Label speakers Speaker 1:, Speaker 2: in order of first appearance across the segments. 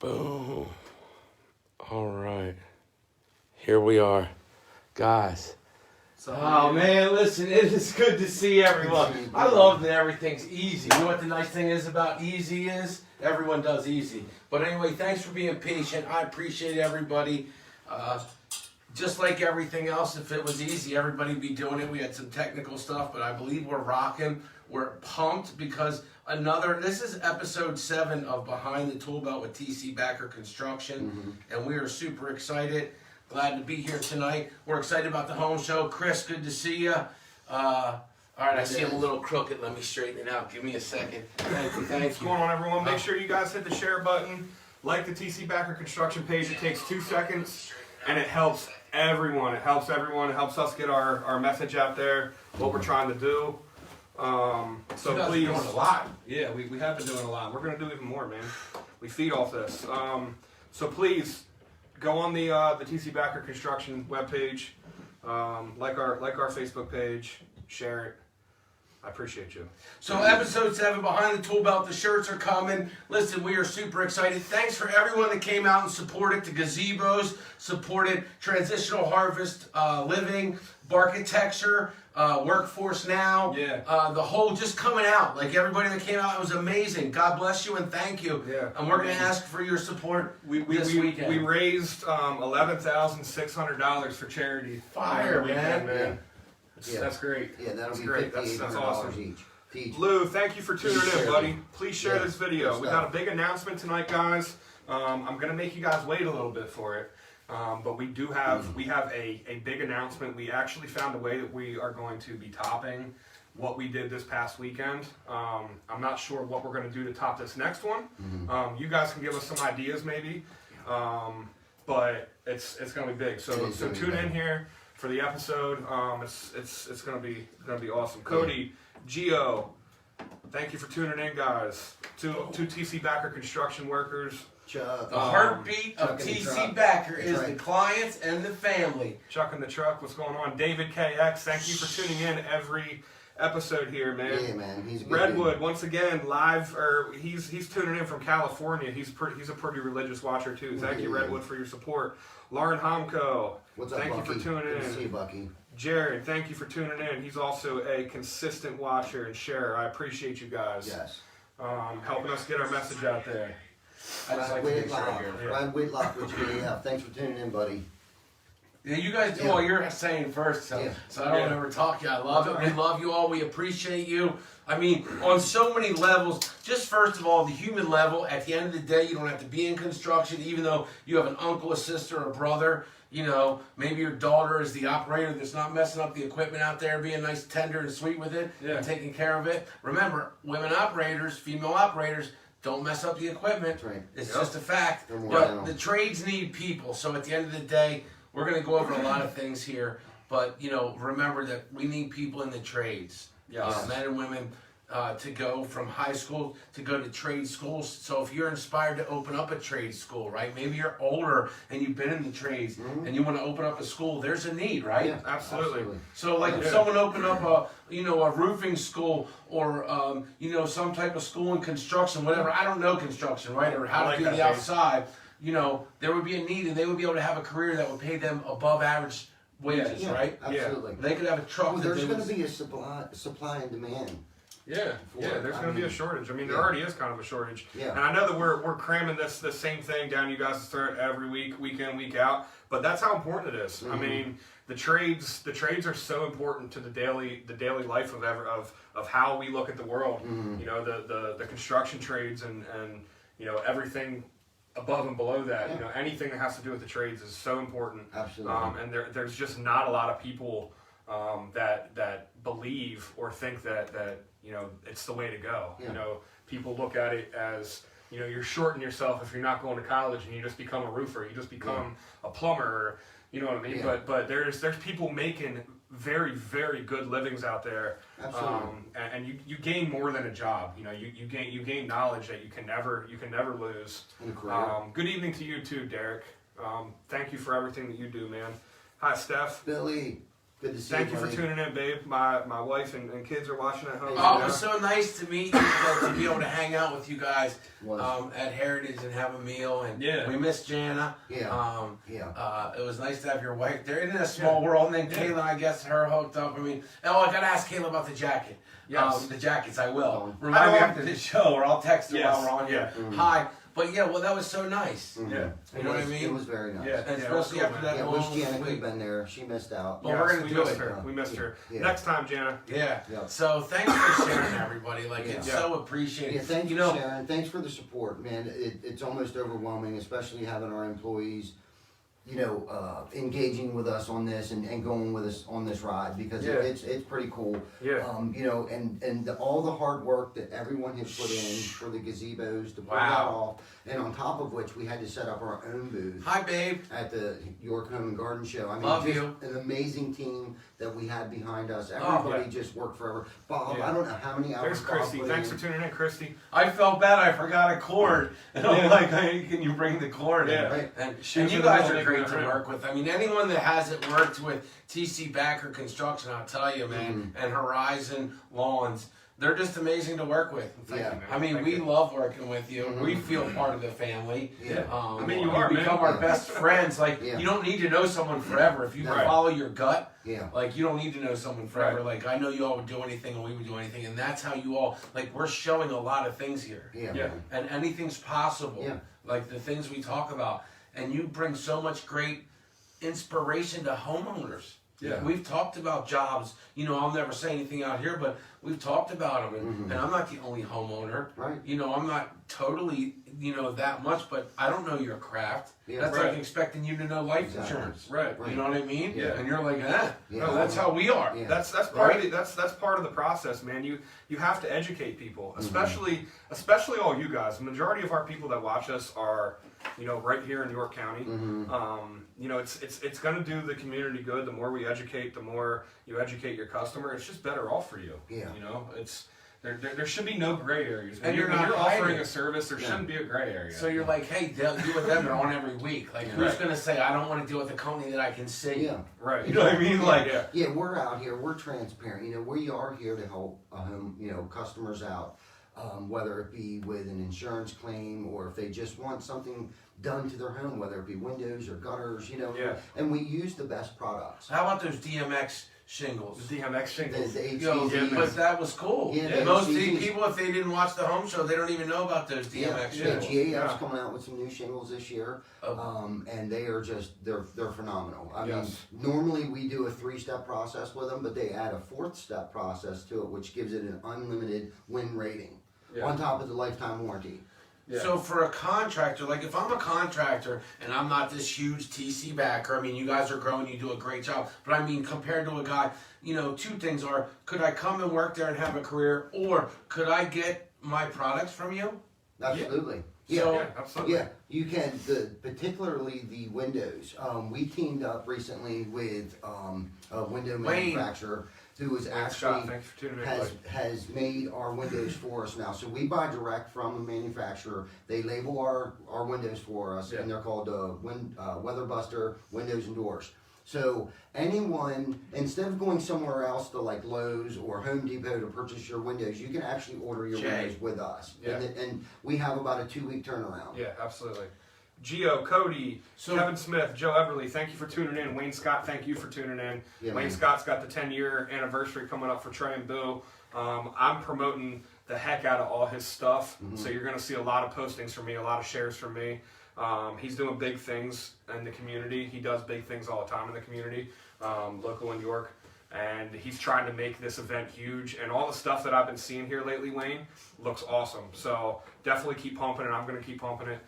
Speaker 1: Boom. All right. Here we are. Guys. Oh, man, listen, it is good to see everyone. I love that everything's easy. You know what the nice thing is about easy is? Everyone does easy. But anyway, thanks for being patient. I appreciate everybody. Just like everything else, if it was easy, everybody'd be doing it. We had some technical stuff, but I believe we're rocking. We're pumped because this is episode 7 of Behind the Tool Belt with TC Backer Construction, and we are super excited. Glad to be here tonight. We're excited about the home show. Chris, good to see you. All right, I see I'm a little crooked. Let me straighten it out. Give me a second. Thank you.
Speaker 2: What's going on, everyone? Make sure you guys hit the share button. Like the TC Backer Construction page. It takes 2 seconds, and it helps everyone. It helps everyone. It helps us get our message out there, what we're trying to do. So please,
Speaker 1: doing a lot.
Speaker 2: Yeah, we have been doing a lot. We're going to do even more, man. We feed off this. So please, go on the TC Backer Construction webpage, like our Facebook page, share it. I appreciate you.
Speaker 1: So episode 7, Behind the Tool Belt, the shirts are coming. Listen, we are super excited. Thanks for everyone that came out and supported the gazebos, supported Transitional Harvest Living, Barkitecture, Workforce Now.
Speaker 2: Yeah.
Speaker 1: The whole just coming out. Like everybody that came out, it was amazing. God bless you and thank you.
Speaker 2: Yeah.
Speaker 1: And we're going to ask for your support this weekend.
Speaker 2: We raised $11,600 for charity.
Speaker 1: Fire, man.
Speaker 2: That's great.
Speaker 3: Yeah, that'll be
Speaker 2: great. That's
Speaker 3: $5,800
Speaker 2: awesome.
Speaker 3: each.
Speaker 2: Lou, thank you for tuning in, buddy. Please share
Speaker 3: Yeah,
Speaker 2: this video.
Speaker 3: good
Speaker 2: We
Speaker 3: stuff.
Speaker 2: got a big announcement tonight, guys. I'm gonna make you guys wait a little bit for it, but we have a big announcement. We actually found a way that we are going to be topping what we did this past weekend. I'm not sure what we're gonna do to top this next one. You guys can give us some ideas, maybe, but it's gonna be big. So tune in here for the episode. It's gonna be awesome. Cody, Gio, thank you for tuning in, guys. Two TC Backer construction workers.
Speaker 3: Chuck.
Speaker 1: The heartbeat of
Speaker 3: Chuck in the
Speaker 1: TC
Speaker 3: truck.
Speaker 1: Backer
Speaker 3: That's
Speaker 1: is
Speaker 3: right.
Speaker 1: the clients and the family.
Speaker 2: Chuck in the truck, what's going on? David KX, thank you for tuning in every episode here, man.
Speaker 3: Yeah, man. He's a good
Speaker 2: Redwood,
Speaker 3: dude.
Speaker 2: once again, live, or he's tuning in from California. He's a pretty religious watcher too. Thank you, Redwood, for your support. Lauren Homko,
Speaker 3: What's up,
Speaker 2: thank
Speaker 3: Bucky?
Speaker 2: you for tuning
Speaker 3: Good to
Speaker 2: in.
Speaker 3: see you, Bucky.
Speaker 2: Jared, thank you for tuning in. He's also a consistent watcher and sharer. I appreciate you guys.
Speaker 3: Yes.
Speaker 2: Helping us get our message out there.
Speaker 1: I just like to make sure I hear it.
Speaker 3: Ryan Whitlock with you. Yeah, thanks for tuning in, buddy.
Speaker 1: Yeah, you guys do all you're saying first, so I don't ever talk. I love it. We love you all. We appreciate you. I mean, on so many levels. Just first of all, the human level. At the end of the day, you don't have to be in construction, even though you have an uncle, a sister, or a brother. You know, maybe your daughter is the operator that's not messing up the equipment out there, being nice, tender, and sweet with it, and taking care of it. Remember, women operators, female operators, don't mess up the equipment.
Speaker 3: That's right.
Speaker 1: It's just a fact.
Speaker 3: They're more
Speaker 1: But
Speaker 3: down.
Speaker 1: the trades need people. So at the end of the day, we're going to go over a lot of things here. But, you know, remember that we need people in the trades.
Speaker 2: Yes.
Speaker 1: Men and women to go from high school to go to trade schools. So if you're inspired to open up a trade school, right? Maybe you're older and you've been in the trades and you want to open up a school, there's a need, right?
Speaker 3: Yeah,
Speaker 2: Absolutely.
Speaker 1: So like if someone opened up a roofing school or some type of school in construction, whatever, I don't know construction, right? Or how to do the outside, there would be a need and they would be able to have a career that would pay them above average wages, right?
Speaker 3: Absolutely.
Speaker 1: They could have a truck.
Speaker 3: Well, there's going to be a supply and demand.
Speaker 2: Yeah, there's going to be a shortage. I mean, there already is kind of a shortage.
Speaker 3: Yeah.
Speaker 2: And I know that we're cramming this same thing down you guys' throat every week, week in, week out. But that's how important it is. I mean, the trades are so important to the daily life of how we look at the world. You know, the construction trades and everything above and below that.
Speaker 3: Yeah.
Speaker 2: You know, anything that has to do with the trades is so important.
Speaker 3: Absolutely.
Speaker 2: And there's just not a lot of people that believe or think that it's the way to go.
Speaker 3: Yeah.
Speaker 2: You know, people look at it as, you're shorting yourself if you're not going to college and you just become a roofer, you just become a plumber, you know what I mean?
Speaker 3: Yeah.
Speaker 2: But there's people making very, very good livings out there.
Speaker 3: Absolutely.
Speaker 2: And you gain more than a job. You gain knowledge that you can never lose. Good evening to you too, Derek. Thank you for everything that you do, man. Hi, Steph.
Speaker 3: Billy. Good to see
Speaker 2: Thank you for
Speaker 3: buddy.
Speaker 2: tuning in, babe. My wife and kids are watching at home.
Speaker 1: Oh, it was so nice to meet you, to be able to hang out with you guys
Speaker 3: Was.
Speaker 1: at Heritage and have a meal. And
Speaker 2: Yeah.
Speaker 1: we missed Jana.
Speaker 3: Yeah. Yeah.
Speaker 1: It was nice to have your wife there. Isn't it a small world? And then Kayla, I guess, her hooked up. I mean, I got to ask Kayla about the jacket.
Speaker 2: Yes.
Speaker 1: The jackets, I will.
Speaker 3: I
Speaker 1: Remind me
Speaker 2: know.
Speaker 1: after this show, or I'll text her
Speaker 2: Yes.
Speaker 1: while we're on here.
Speaker 2: Yeah.
Speaker 1: Hi. But yeah, well, that was so nice.
Speaker 3: Mhm.
Speaker 2: Yeah.
Speaker 1: You know what I
Speaker 3: It
Speaker 1: mean?
Speaker 3: was very nice.
Speaker 2: Yeah.
Speaker 1: And
Speaker 2: it was
Speaker 1: especially
Speaker 2: cool,
Speaker 1: after
Speaker 2: man.
Speaker 1: that
Speaker 3: Yeah,
Speaker 1: long
Speaker 3: wish Jana could
Speaker 1: week.
Speaker 3: have been there. She missed out.
Speaker 1: Well, we're gonna
Speaker 2: we
Speaker 1: do
Speaker 2: missed
Speaker 1: it.
Speaker 2: her. We missed her.
Speaker 3: Yeah.
Speaker 2: Next time, Jana.
Speaker 1: Yeah.
Speaker 3: Yeah.
Speaker 1: So thanks for sharing, everybody. Like, it's
Speaker 2: Yeah.
Speaker 1: so appreciated.
Speaker 3: Yeah, thanks
Speaker 1: you
Speaker 3: for
Speaker 1: know,
Speaker 3: sharing. Thanks for the support, man. It's almost overwhelming, especially having our employees, engaging with us on this and going with us on this ride because
Speaker 2: Yeah.
Speaker 3: it's pretty cool.
Speaker 2: Yeah.
Speaker 3: And all the hard work that everyone has put in for the gazebos to pull that
Speaker 1: Wow.
Speaker 3: off, and on top of which we had to set up our own booth
Speaker 1: hi, babe.
Speaker 3: at the York Home and Garden Show. I mean,
Speaker 1: Love
Speaker 3: just
Speaker 1: you.
Speaker 3: an amazing team that we had behind us.
Speaker 1: Oh,
Speaker 3: Everybody
Speaker 2: yeah.
Speaker 3: just worked forever. Bob,
Speaker 2: Yeah.
Speaker 3: I don't know how many hours.
Speaker 2: There's
Speaker 3: Bob
Speaker 2: Christy.
Speaker 3: put
Speaker 2: Thanks
Speaker 3: in.
Speaker 2: for tuning in, Christy.
Speaker 1: I felt bad. I forgot a cord, and I'm
Speaker 2: Yeah.
Speaker 1: like, hey, "Can you bring the cord?" in?
Speaker 2: Yeah.
Speaker 3: Right.
Speaker 1: And
Speaker 2: Shoot
Speaker 1: you
Speaker 2: for
Speaker 1: guys
Speaker 2: the
Speaker 1: are
Speaker 2: middle,
Speaker 1: great
Speaker 2: make
Speaker 1: to
Speaker 2: it
Speaker 1: work with. I mean, anyone that hasn't worked with TC Backer Construction, I'll tell you, man, and Horizon Lawns, they're just amazing to work with.
Speaker 2: Thank
Speaker 3: Yeah.
Speaker 2: you, man.
Speaker 1: I mean,
Speaker 2: Thank
Speaker 1: we
Speaker 2: you.
Speaker 1: love working with you.
Speaker 3: Mhm.
Speaker 1: We feel part of the family.
Speaker 3: Yeah.
Speaker 2: I mean, you are,
Speaker 1: become
Speaker 2: man.
Speaker 1: our best friends. Like,
Speaker 3: Yeah.
Speaker 1: you don't need to know someone forever. If you can
Speaker 2: Right.
Speaker 1: follow your gut,
Speaker 3: Yeah.
Speaker 1: like, you don't need to know someone forever.
Speaker 2: Right.
Speaker 1: Like, I know you all would do anything and we would do anything. And that's how you all, like, we're showing a lot of things here.
Speaker 3: Yeah.
Speaker 2: Yeah.
Speaker 3: man.
Speaker 1: And anything's possible.
Speaker 3: Yeah.
Speaker 1: Like the things we talk about. And you bring so much great inspiration to homeowners.
Speaker 2: Yeah.
Speaker 1: We've talked about jobs. I'll never say anything out here, but we've talked about them. And I'm not the only homeowner.
Speaker 3: Right.
Speaker 1: I'm not totally, that much, but I don't know your craft.
Speaker 3: Yeah.
Speaker 1: That's
Speaker 2: Right.
Speaker 1: like expecting you to know life
Speaker 3: Exactly.
Speaker 1: insurance.
Speaker 2: Right.
Speaker 1: You know what I mean?
Speaker 2: Yeah.
Speaker 1: And you're like,
Speaker 3: Yeah.
Speaker 1: no, that's how we are.
Speaker 3: Yeah.
Speaker 2: That's part
Speaker 1: Right?
Speaker 2: of the, that's part of the process, man. You have to educate people, especially all you guys. The majority of our people that watch us are, right here in York County. It's going to do the community good. The more we educate, the more you educate your customer. It's just better off for you.
Speaker 3: Yeah.
Speaker 2: It's there should be no gray areas.
Speaker 1: And
Speaker 2: When
Speaker 1: you're not
Speaker 2: offering
Speaker 1: hiding.
Speaker 2: a service, there shouldn't be a gray area.
Speaker 1: So you're like, hey, deal with them. They're on every week. Like, who's
Speaker 2: Right.
Speaker 1: going to say, I don't want to deal with a company that I can see?
Speaker 3: Yeah.
Speaker 2: right.
Speaker 1: You know what I mean? Like,
Speaker 2: yeah.
Speaker 3: Yeah, we're out here. We're transparent. We are here to help customers out, whether it be with an insurance claim or if they just want something done to their home, whether it be windows or gutters.
Speaker 2: Yeah.
Speaker 3: And we use the best products.
Speaker 1: how about those DMX shingles?
Speaker 2: The DMX shingles.
Speaker 3: The
Speaker 1: Yo,
Speaker 3: HDs.
Speaker 1: but that was cool.
Speaker 3: Yeah, the
Speaker 1: Most
Speaker 3: HDs.
Speaker 1: people, if they didn't watch the home show, they don't even know about those
Speaker 3: Yeah,
Speaker 1: DMX
Speaker 3: yeah,
Speaker 1: shingles.
Speaker 3: GAF's
Speaker 2: Yeah.
Speaker 3: coming out with some new shingles this year,
Speaker 1: Oh.
Speaker 3: and they are they're phenomenal. I
Speaker 2: Yes.
Speaker 3: mean, normally we do a 3-step process with them, but they add a 4th-step process to it, which gives it an unlimited win rating
Speaker 2: Yeah.
Speaker 3: on top of the lifetime warranty.
Speaker 2: Yeah.
Speaker 1: So for a contractor, like if I'm a contractor and I'm not this huge TC backer, I mean, you guys are growing, you do a great job. But I mean, compared to a guy, 2 things are, could I come and work there and have a career, or could I get my products from you?
Speaker 3: Absolutely.
Speaker 1: So-
Speaker 2: Yeah, absolutely.
Speaker 3: Yeah, you can. Particularly the windows. We teamed up recently with a window
Speaker 1: Wayne.
Speaker 3: manufacturer who is
Speaker 2: Thanks, Scott.
Speaker 3: actually
Speaker 2: Thanks for tuning in.
Speaker 3: has
Speaker 2: buddy.
Speaker 3: has made our windows for us now. So we buy direct from the manufacturer. They label our windows for us,
Speaker 2: Yeah.
Speaker 3: and they're called Weather Buster Windows and Doors. So anyone, instead of going somewhere else to like Lowe's or Home Depot to purchase your windows, you can actually order your
Speaker 1: Jay.
Speaker 3: windows with us.
Speaker 2: Yeah.
Speaker 3: And we have about a 2-week turnaround.
Speaker 2: Yeah, absolutely. Gio, Cody,
Speaker 1: So-
Speaker 2: Kevin Smith, Joe Everly, thank you for tuning in. Wayne Scott, thank you for tuning in.
Speaker 3: Yeah,
Speaker 2: Wayne
Speaker 3: man.
Speaker 2: Scott's got the 10-year anniversary coming up for Trey and Boo. I'm promoting the heck out of all his stuff, so you're going to see a lot of postings from me, a lot of shares from me. He's doing big things in the community. He does big things all the time in the community, local in York. And he's trying to make this event huge. And all the stuff that I've been seeing here lately, Wayne, looks awesome. So definitely keep pumping it. I'm going to keep pumping it.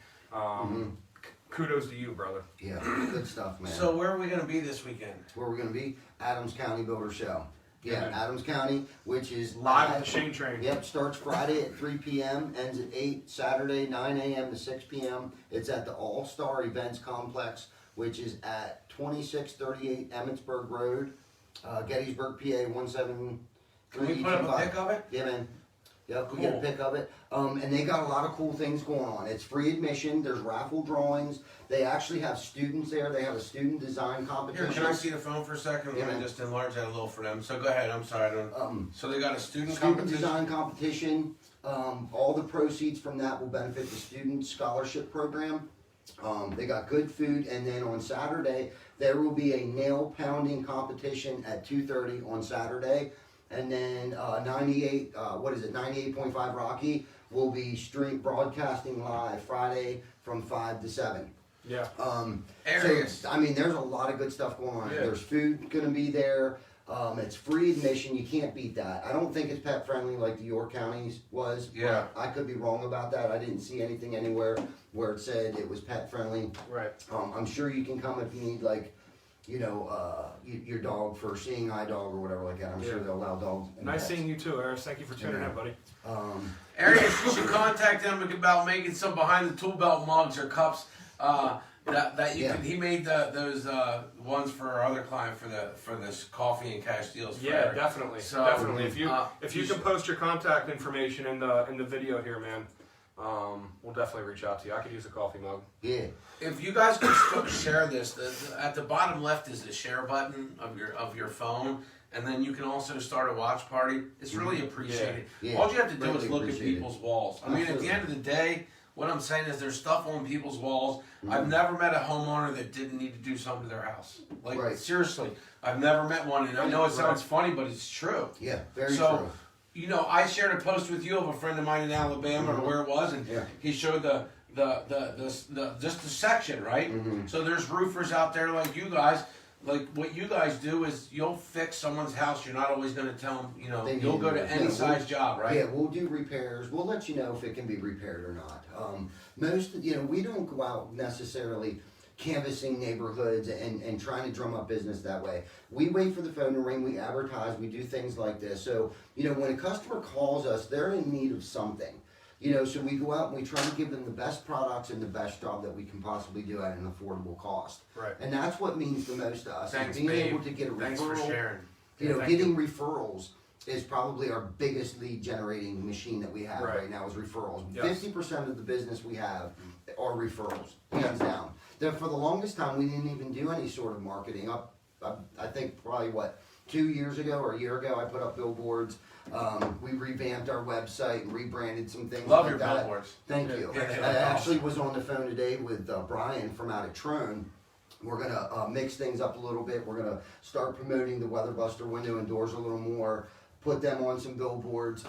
Speaker 2: Kudos to you, brother.
Speaker 3: Yeah, good stuff, man.
Speaker 1: So where are we going to be this weekend?
Speaker 3: Where we're going to be? Adams County Builder Show. Yeah,
Speaker 2: Yeah, man.
Speaker 3: Adams County, which is
Speaker 2: Live at the Shane Train.
Speaker 3: Yep, starts Friday at 3 p.m., ends at 8, Saturday 9 a.m. to 6 p.m. It's at the All-Star Events Complex, which is at 2638 Emmitsburg Road, Gettysburg, PA 17325.
Speaker 1: Can we put up a pic of it?
Speaker 3: Yeah, man. Yep, we
Speaker 1: Cool.
Speaker 3: get a pic of it. And they got a lot of cool things going on. It's free admission. There's raffle drawings. They actually have students there. They have a student design
Speaker 1: Here,
Speaker 3: competition.
Speaker 1: can I see the phone for a second?
Speaker 3: Yeah,
Speaker 1: Let me
Speaker 3: man.
Speaker 1: just enlarge that a little for them. So go ahead. I'm sorry. I don't. So they got a student
Speaker 3: Student
Speaker 1: competition.
Speaker 3: design competition. All the proceeds from that will benefit the student scholarship program. They got good food, and then on Saturday there will be a nail pounding competition at 2:30 on Saturday, and then 98.5 Rocky will be broadcasting live Friday from 5 to 7.
Speaker 2: Yeah.
Speaker 1: Areas.
Speaker 3: So, I mean, there's a lot of good stuff going on.
Speaker 2: Yeah.
Speaker 3: There's food gonna be there. It's free admission. You can't beat that. I don't think it's pet friendly like the York County's was.
Speaker 1: Yeah.
Speaker 3: But I could be wrong about that. I didn't see anything anywhere where it said it was pet friendly.
Speaker 2: Right.
Speaker 3: I'm sure you can come if you need your dog for seeing eye dog or whatever like that. I'm sure they'll allow dogs. and
Speaker 2: Nice
Speaker 3: pets.
Speaker 2: seeing you too, Eris. Thank you for tuning in, buddy.
Speaker 1: Arius, you should contact them about making some behind the tool belt mugs or cups. That you
Speaker 3: Yeah.
Speaker 1: could. He made those ones for our other client for this coffee and cash deals. For
Speaker 2: Yeah,
Speaker 1: Eric.
Speaker 2: definitely.
Speaker 1: So,
Speaker 2: Definitely. If you
Speaker 1: you
Speaker 2: can post your contact information in the video here, man, we'll definitely reach out to you. I could use a coffee mug.
Speaker 3: Yeah.
Speaker 1: If you guys could share this, at the bottom left is the share button of your phone, and then you can also start a watch party. It's really appreciated.
Speaker 3: Yeah.
Speaker 1: All you have to do is
Speaker 3: Really
Speaker 1: look at
Speaker 3: appreciate it.
Speaker 1: people's walls. I mean, at
Speaker 3: Absolutely.
Speaker 1: the end of the day, what I'm saying is there's stuff on people's walls. I've never met a homeowner that didn't need to do something to their house. Like,
Speaker 3: Right.
Speaker 1: seriously, I've never met one, and I know it sounds funny, but it's true.
Speaker 3: Yeah. Very
Speaker 1: So,
Speaker 3: true.
Speaker 1: you know, I shared a post with you of a friend of mine in Alabama or where it was, and
Speaker 3: Yeah.
Speaker 1: he showed the just the section, right? So there's roofers out there like you guys. Like what you guys do is you'll fix someone's house. You're not always going to tell them, you know,
Speaker 3: They
Speaker 1: you'll
Speaker 3: need
Speaker 1: go to
Speaker 3: it.
Speaker 1: any
Speaker 3: Yeah,
Speaker 1: size job, right?
Speaker 3: Yeah, we'll do repairs. We'll let you know if it can be repaired or not. We don't go out necessarily canvassing neighborhoods and trying to drum up business that way. We wait for the phone to ring, we advertise, we do things like this. So, when a customer calls us, they're in need of something. So we go out and we try to give them the best products and the best job that we can possibly do at an affordable cost.
Speaker 2: Right.
Speaker 3: And that's what means the most to us. is
Speaker 1: Thanks,
Speaker 3: being
Speaker 1: babe.
Speaker 3: able to get a referral.
Speaker 1: Thanks for sharing.
Speaker 3: Getting referrals is probably our biggest lead generating machine that we have right now is referrals.
Speaker 2: Yes.
Speaker 3: 50% of the business we have are referrals, hands down. For the longest time, we didn't even do any sort of marketing. I think probably 2 years ago or a year ago, I put up billboards. We revamped our website and rebranded some things.
Speaker 1: Love
Speaker 3: like
Speaker 1: your
Speaker 3: that.
Speaker 1: billboards.
Speaker 3: Thank you.
Speaker 1: Yeah, they
Speaker 3: I
Speaker 1: look
Speaker 3: actually was on the phone today with Brian from out of Trone. We're gonna mix things up a little bit. We're gonna start promoting the Weatherbuster window and doors a little more. Put them on some billboards.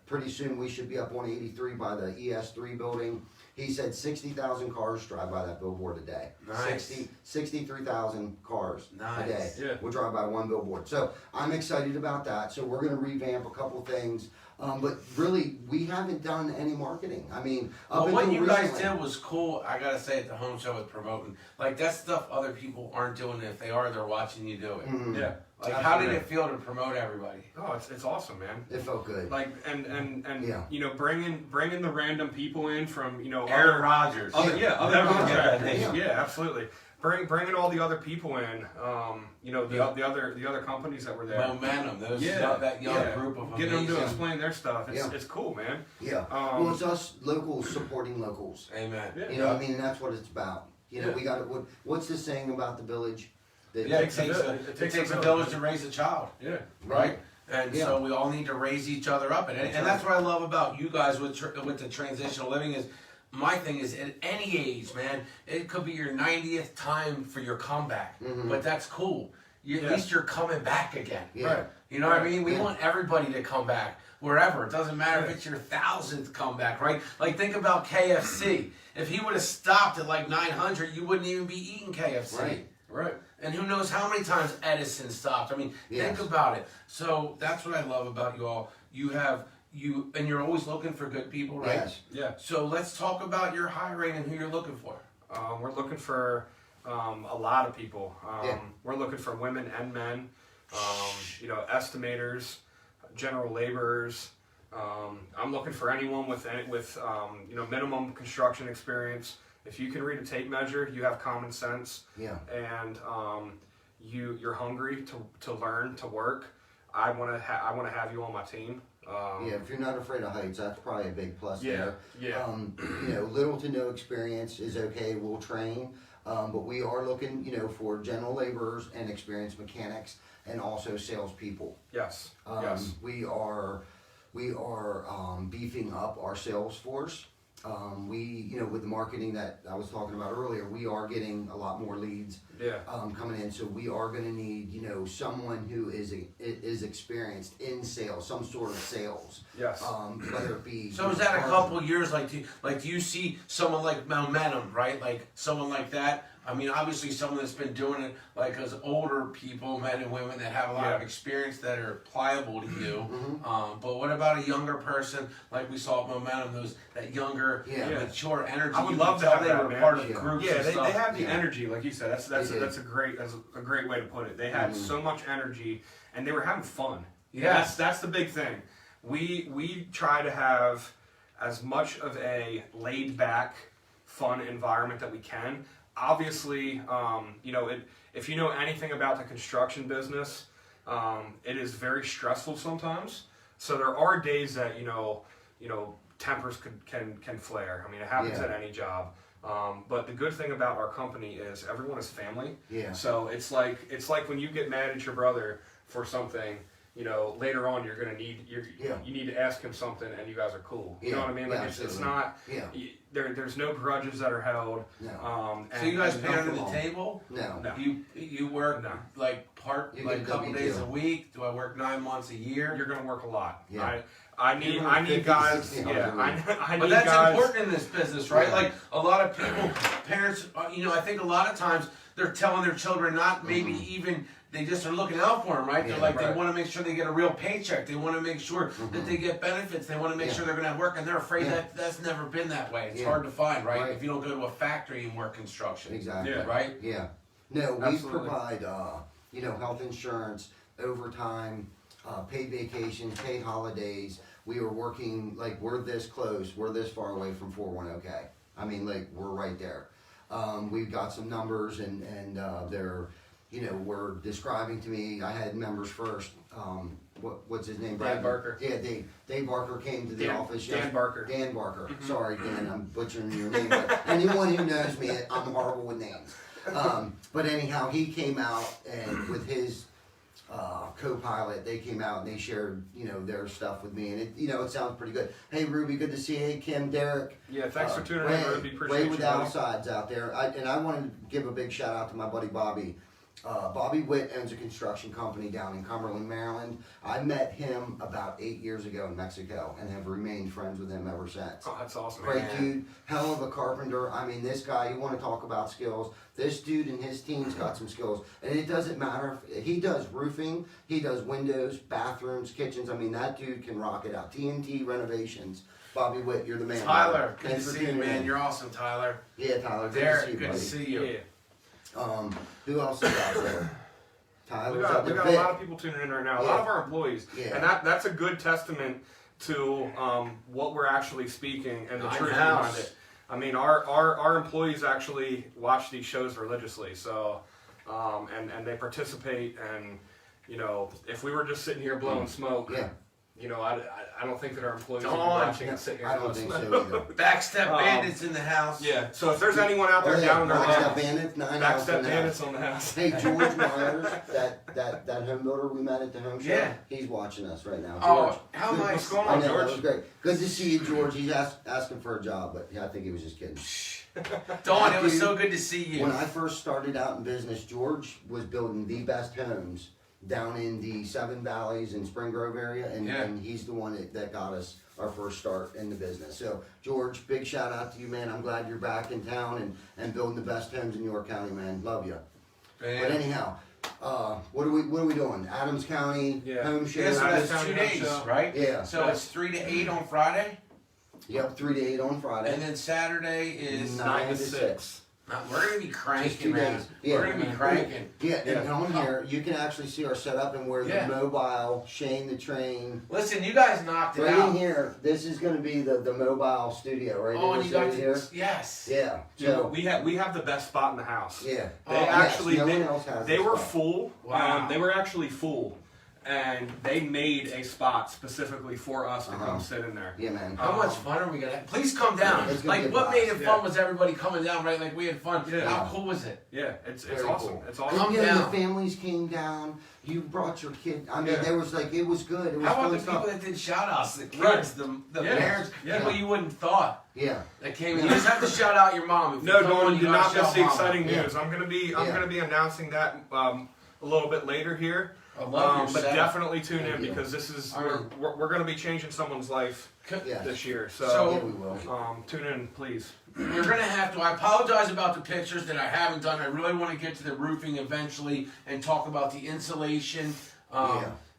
Speaker 3: Pretty soon we should be up on 83 by the ES3 building. He said 60,000 cars drive by that billboard a day.
Speaker 1: Nice.
Speaker 3: 63,000 cars a day
Speaker 1: Nice.
Speaker 2: Yeah.
Speaker 3: will drive by one billboard. So I'm excited about that. So we're going to revamp a couple things. But really, we haven't done any marketing. I mean,
Speaker 1: Well, what you guys
Speaker 3: recently-
Speaker 1: did was cool. I gotta say, at the home show with promoting, like that's stuff other people aren't doing. If they are, they're watching you do it.
Speaker 2: Yeah.
Speaker 1: Like, how did it feel to promote everybody?
Speaker 2: Oh, it's awesome, man.
Speaker 3: It felt good.
Speaker 2: Like and
Speaker 3: Yeah.
Speaker 2: bringing the random people in from
Speaker 1: Aaron Rodgers.
Speaker 2: other
Speaker 3: Yeah,
Speaker 2: contractors.
Speaker 3: yeah.
Speaker 2: Yeah, absolutely. Bringing all the other people in. The other companies that were there.
Speaker 1: Momentum. Those
Speaker 2: Yeah.
Speaker 1: that young
Speaker 2: Yeah.
Speaker 1: group of
Speaker 2: Getting them to
Speaker 1: amazing-
Speaker 2: explain their stuff.
Speaker 3: Yeah.
Speaker 2: It's cool, man.
Speaker 3: Yeah. Well, it's us locals supporting locals.
Speaker 1: Amen.
Speaker 2: Yeah.
Speaker 3: I mean, and that's what it's about.
Speaker 2: Yeah.
Speaker 3: We got to. What's the saying about the village? That
Speaker 1: Yeah, it
Speaker 2: takes a
Speaker 1: takes
Speaker 2: village.
Speaker 1: a village to raise a child,
Speaker 2: Yeah.
Speaker 1: right? And
Speaker 3: Yeah.
Speaker 1: so we all need to raise each other up, and that's what I love about you guys with the transitional living is. My thing is, at any age, man, it could be your 90th time for your comeback, but that's cool. At least you're coming back again.
Speaker 3: Yeah.
Speaker 2: Right.
Speaker 1: You know what I
Speaker 2: Right.
Speaker 1: mean? We
Speaker 3: Yeah.
Speaker 1: want everybody to come back wherever. It doesn't matter if
Speaker 2: Yeah.
Speaker 1: it's your 1,000th comeback, right? Like, think about KFC. If he would have stopped at like 900, you wouldn't even be eating KFC.
Speaker 3: Right.
Speaker 2: Right.
Speaker 1: And who knows how many times Edison stopped. I mean,
Speaker 3: Yes.
Speaker 1: think about it. So that's what I love about you all. And you're always looking for good people, right?
Speaker 3: Yes.
Speaker 2: Yeah.
Speaker 1: So let's talk about your hiring and who you're looking for.
Speaker 2: We're looking for a lot of people.
Speaker 3: Yeah.
Speaker 2: We're looking for women and men. Estimators, general laborers. I'm looking for anyone with minimum construction experience. If you can read a tape measure, you have common sense,
Speaker 3: Yeah.
Speaker 2: and you're hungry to learn to work. I want to have you on my team.
Speaker 3: If you're not afraid of heights, that's probably a big plus
Speaker 2: Yeah,
Speaker 3: there.
Speaker 2: yeah.
Speaker 3: Little to no experience is okay. We'll train, but we are looking, for general laborers and experienced mechanics and also salespeople.
Speaker 2: Yes. Yes.
Speaker 3: We are beefing up our sales force. With the marketing that I was talking about earlier, we are getting a lot more leads
Speaker 2: Yeah.
Speaker 3: coming in. So we are going to need, someone who is experienced in sales, some sort of sales.
Speaker 2: Yes.
Speaker 3: Whether it be.
Speaker 1: So is that a couple years? Do you see someone like Momentum, right? Like someone like that. I mean, obviously someone that's been doing it, like as older people, men and women that have a lot of experience that are pliable to you. But what about a younger person, like we saw at Momentum, that younger, mature energy?
Speaker 2: I would love to have
Speaker 1: they
Speaker 2: that,
Speaker 1: were
Speaker 2: man.
Speaker 1: part of groups.
Speaker 2: Yeah,
Speaker 1: and
Speaker 2: they
Speaker 1: stuff.
Speaker 2: have the energy, like you said. That's a great way to put it. They had so much energy, and they were having fun.
Speaker 1: Yes.
Speaker 2: That's the big thing. We try to have as much of a laid back, fun environment that we can. Obviously, if you know anything about the construction business, it is very stressful sometimes. So there are days that tempers can flare. I mean, it happens at any job. But the good thing about our company is everyone is family.
Speaker 3: Yeah.
Speaker 2: So it's like when you get mad at your brother for something. Later on you're gonna need you need to ask him something, and you guys are cool. You know what I mean? Like it's not. Yeah. There's no grudges that are held.
Speaker 3: No.
Speaker 1: So you guys pay under the table?
Speaker 3: No.
Speaker 1: You work like a couple days a week. Do I work 9 months a year?
Speaker 2: You're gonna work a lot.
Speaker 3: Yeah.
Speaker 2: I need guys. Yeah. I need
Speaker 1: but that's
Speaker 2: guys.
Speaker 1: important in this business, right? Like a lot of people, parents. I think a lot of times they're telling their children not maybe even. They just are looking out for them, right? They're they want to make sure they get a real paycheck. They want to make sure that they get benefits. They want to make sure they're going to have work, and they're afraid that that's never been that way. It's hard to find, right? If you don't go to a factory and work construction.
Speaker 3: Exactly.
Speaker 2: Yeah.
Speaker 1: Right?
Speaker 3: Yeah. No, we
Speaker 2: Absolutely.
Speaker 3: provide, health insurance, overtime, paid vacations, paid holidays. We are working, we're this close. We're this far away from 410K. I mean, we're right there. We've got some numbers, and they're... were describing to me, I had members first, what's his name?
Speaker 2: Dan Barker.
Speaker 3: Yeah, Dave Barker came to the office.
Speaker 2: Dan Barker.
Speaker 3: Dan Barker. Sorry, Dan, I'm butchering your name, but anyone who knows me, I'm horrible with names. But anyhow, he came out, and with his co-pilot, they came out and they shared, their stuff with me, and it sounds pretty good. Hey, Ruby, good to see you. Hey, Kim, Derek.
Speaker 2: Yeah, thanks for tuning in, Ruby. Appreciate
Speaker 3: Ray with
Speaker 2: you, buddy.
Speaker 3: Outsides out there. I wanted to give a big shout out to my buddy Bobby. Bobby Witt owns a construction company down in Cumberland, Maryland. I met him about 8 years ago in Mexico and have remained friends with him ever since.
Speaker 2: Oh, that's awesome.
Speaker 3: Great
Speaker 2: Man.
Speaker 3: dude, hell of a carpenter. I mean, this guy, you want to talk about skills. This dude and his team's got some skills. And it doesn't matter if he does roofing, he does windows, bathrooms, kitchens. I mean, that dude can rock it out. TNT Renovations. Bobby Witt, you're the man.
Speaker 1: Tyler, good to
Speaker 3: Thanks for
Speaker 1: see you,
Speaker 3: tuning
Speaker 1: man.
Speaker 3: in.
Speaker 1: You're awesome, Tyler.
Speaker 3: Yeah, Tyler,
Speaker 1: Derek,
Speaker 3: good to see you,
Speaker 1: good to
Speaker 3: buddy.
Speaker 1: see you.
Speaker 2: Yeah.
Speaker 3: Who else is out there? Tyler's
Speaker 2: We
Speaker 3: out
Speaker 2: got
Speaker 3: there.
Speaker 2: a lot of people tuning in right now. A lot of our employees,
Speaker 3: Yeah.
Speaker 2: and that's a good testament to what we're actually speaking and the truth
Speaker 1: House.
Speaker 2: behind it. I mean, our employees actually watch these shows religiously, so and they participate. And if we were just sitting here blowing smoke,
Speaker 3: Yeah.
Speaker 2: I don't think that our employees would be
Speaker 1: Don't.
Speaker 2: watching and sitting here.
Speaker 3: I don't
Speaker 2: blowing
Speaker 3: think
Speaker 2: smoke.
Speaker 3: so either.
Speaker 1: Backstep Bandits in the house.
Speaker 2: Yeah. So if there's anyone out there down in their
Speaker 3: Backstep
Speaker 2: house,
Speaker 3: Bandits, 9
Speaker 2: backstep bandits on the house.
Speaker 3: Hey, George Myers, that home builder we met at the home show,
Speaker 1: Yeah.
Speaker 3: he's watching us right now.
Speaker 1: Oh,
Speaker 3: George.
Speaker 1: how
Speaker 2: What's
Speaker 1: nice.
Speaker 2: going
Speaker 3: I
Speaker 2: on,
Speaker 3: know, that was
Speaker 2: George?
Speaker 3: great. Good to see you, George. He's asking for a job, but I think he was just kidding.
Speaker 1: Dawn, it was
Speaker 3: Dude,
Speaker 1: so good to see you.
Speaker 3: When I first started out in business, George was building the best homes down in the Seven Valleys and Spring Grove area, and he's the one that got us our first start in the business. So, George, big shout out to you, man. I'm glad you're back in town and building the best homes in York County, man. Love you.
Speaker 1: Man.
Speaker 3: But anyhow, what are we doing? Adams County home show.
Speaker 1: Yeah, so
Speaker 2: Adams
Speaker 1: that's
Speaker 2: County
Speaker 1: 2 days,
Speaker 2: Home Show.
Speaker 1: right?
Speaker 3: Yeah.
Speaker 1: So it's 3 to 8 on Friday,
Speaker 3: Yep, 3 to 8 on Friday.
Speaker 1: and then Saturday is
Speaker 3: 9 to 6.
Speaker 1: We're gonna be cranking,
Speaker 3: Just 2
Speaker 1: man.
Speaker 3: days. Yeah.
Speaker 1: We're gonna be cranking.
Speaker 3: Yeah, and on here you can actually see our setup and where
Speaker 1: Yeah.
Speaker 3: the mobile, Shane the train.
Speaker 1: Listen, you guys knocked it
Speaker 3: Right
Speaker 1: out.
Speaker 3: in here, this is going to be the mobile studio, right?
Speaker 1: Oh,
Speaker 3: in
Speaker 1: and
Speaker 3: this
Speaker 1: you got
Speaker 3: area
Speaker 1: to
Speaker 3: here.
Speaker 1: yes.
Speaker 3: Yeah.
Speaker 2: Dude,
Speaker 3: So
Speaker 2: we have the best spot in the house.
Speaker 3: yeah.
Speaker 2: They
Speaker 3: Yes,
Speaker 2: actually
Speaker 3: no
Speaker 2: they,
Speaker 3: one else has
Speaker 2: they
Speaker 3: this
Speaker 2: were
Speaker 3: spot.
Speaker 2: full.
Speaker 1: Wow.
Speaker 2: They were actually full. and they made a spot specifically for us to come sit in there.
Speaker 3: Yeah, man.
Speaker 1: How much fun are we gonna have? Please come down.
Speaker 3: It's gonna
Speaker 1: Like,
Speaker 3: be
Speaker 1: what
Speaker 3: a
Speaker 1: made it
Speaker 3: blast.
Speaker 1: fun was everybody coming down, right? Like, we had fun.
Speaker 2: Yeah.
Speaker 1: How cool was it?
Speaker 2: Yeah, it's
Speaker 3: Very
Speaker 2: awesome.
Speaker 3: cool.
Speaker 2: It's awesome.
Speaker 1: Come
Speaker 3: Yeah,
Speaker 1: down.
Speaker 3: the families came down. You brought your kid. I mean,
Speaker 2: Yeah.
Speaker 3: there was like, it was good. It was
Speaker 1: How about
Speaker 3: fun
Speaker 1: the
Speaker 3: stuff.
Speaker 1: people that did shout outs? The kids,
Speaker 2: Right.
Speaker 1: the
Speaker 2: Yeah.
Speaker 1: parents,
Speaker 2: Yeah.
Speaker 1: people you wouldn't thought
Speaker 3: Yeah.
Speaker 1: that came in. You just have to shout out your mom. If
Speaker 2: No,
Speaker 1: you come on,
Speaker 2: Dawn,
Speaker 1: you
Speaker 2: do
Speaker 1: gotta
Speaker 2: not miss
Speaker 1: shout
Speaker 2: the
Speaker 1: mom out.
Speaker 2: exciting
Speaker 3: Yeah.
Speaker 2: news. I'm gonna be
Speaker 3: Yeah.
Speaker 2: announcing that a little bit later here.
Speaker 1: I love your
Speaker 2: But
Speaker 1: setup.
Speaker 2: definitely tune
Speaker 3: Thank
Speaker 2: in
Speaker 3: you.
Speaker 2: because this is
Speaker 1: I mean-
Speaker 2: we're going to be changing someone's life
Speaker 3: Yeah.
Speaker 2: this year.
Speaker 1: So-
Speaker 3: Yeah, we will.
Speaker 2: Tune in, please.
Speaker 1: We're gonna have to. I apologize about the pictures that I haven't done. I really want to get to the roofing eventually and talk about the insulation,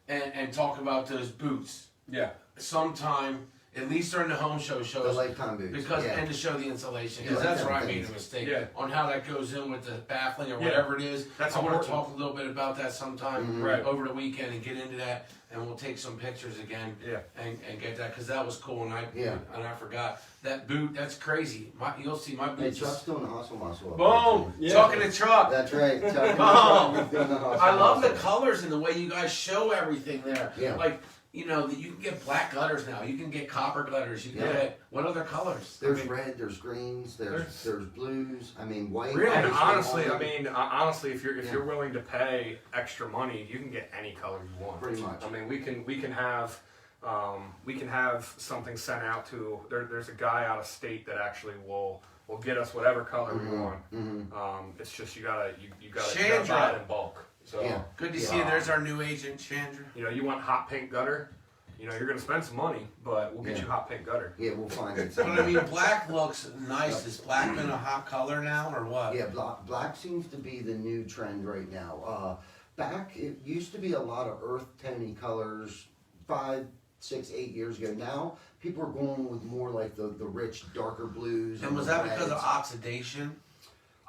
Speaker 1: and talk about those boots
Speaker 2: Yeah.
Speaker 1: sometime. At least during the home show
Speaker 3: The
Speaker 1: shows,
Speaker 3: lifetime boots.
Speaker 1: because
Speaker 3: yeah.
Speaker 1: and to show the insulation,
Speaker 3: Yeah,
Speaker 1: because that's where I
Speaker 3: lifetime
Speaker 1: made a
Speaker 3: things.
Speaker 1: mistake
Speaker 2: Yeah.
Speaker 1: on how that goes in with the baffling or
Speaker 2: Yeah.
Speaker 1: whatever it is.
Speaker 2: That's
Speaker 1: I want to
Speaker 2: important.
Speaker 1: talk a little bit about that sometime
Speaker 3: Mhm.
Speaker 2: Right.
Speaker 1: over the weekend and get into that, and we'll take some pictures again.
Speaker 2: Yeah.
Speaker 1: And get that because that was cool, and I forgot that boot. That's crazy. You'll see my
Speaker 3: Hey,
Speaker 1: boots.
Speaker 3: Chuck's doing the hustle muscle. up
Speaker 1: Boom!
Speaker 3: there, too.
Speaker 1: Talking to Chuck.
Speaker 3: That's right. Chuck
Speaker 1: Boom!
Speaker 3: He's doing the hustle
Speaker 1: I love the
Speaker 3: muscle.
Speaker 1: colors and the way you guys show everything there.
Speaker 3: Yeah.
Speaker 1: Like, you know, you can get black gutters now. You can get copper gutters. You can
Speaker 3: Yeah.
Speaker 1: get what other colors?
Speaker 3: There's red, there's greens, there's blues. I mean, white.
Speaker 1: Really?
Speaker 2: And
Speaker 3: obviously,
Speaker 2: honestly, if
Speaker 3: Yeah.
Speaker 2: you're willing to pay extra money, you can get any color you want.
Speaker 3: Pretty much.
Speaker 2: I mean, we can have something sent out to. There's a guy out of state that actually will get us whatever color we want.
Speaker 3: Mm-hmm.
Speaker 2: It's just you gotta
Speaker 1: Chandra.
Speaker 2: buy it in bulk. So
Speaker 3: Yeah.
Speaker 1: Good to
Speaker 3: Yeah.
Speaker 1: see you. There's our new agent, Chandra.
Speaker 2: you know, you want hot pink gutter. You know, you're gonna spend some money, but we'll get
Speaker 3: Yeah.
Speaker 2: you hot pink gutter.
Speaker 3: Yeah, we'll find it.
Speaker 1: But I mean, black looks nice. Is black been a hot color now, or what?
Speaker 3: Yeah, black seems to be the new trend right now. Back, it used to be a lot of earth tony colors 5, 6, 8 years ago. Now, people are going with more like the rich, darker blues.
Speaker 1: And was
Speaker 3: the
Speaker 1: that because of
Speaker 3: reds.
Speaker 1: oxidation?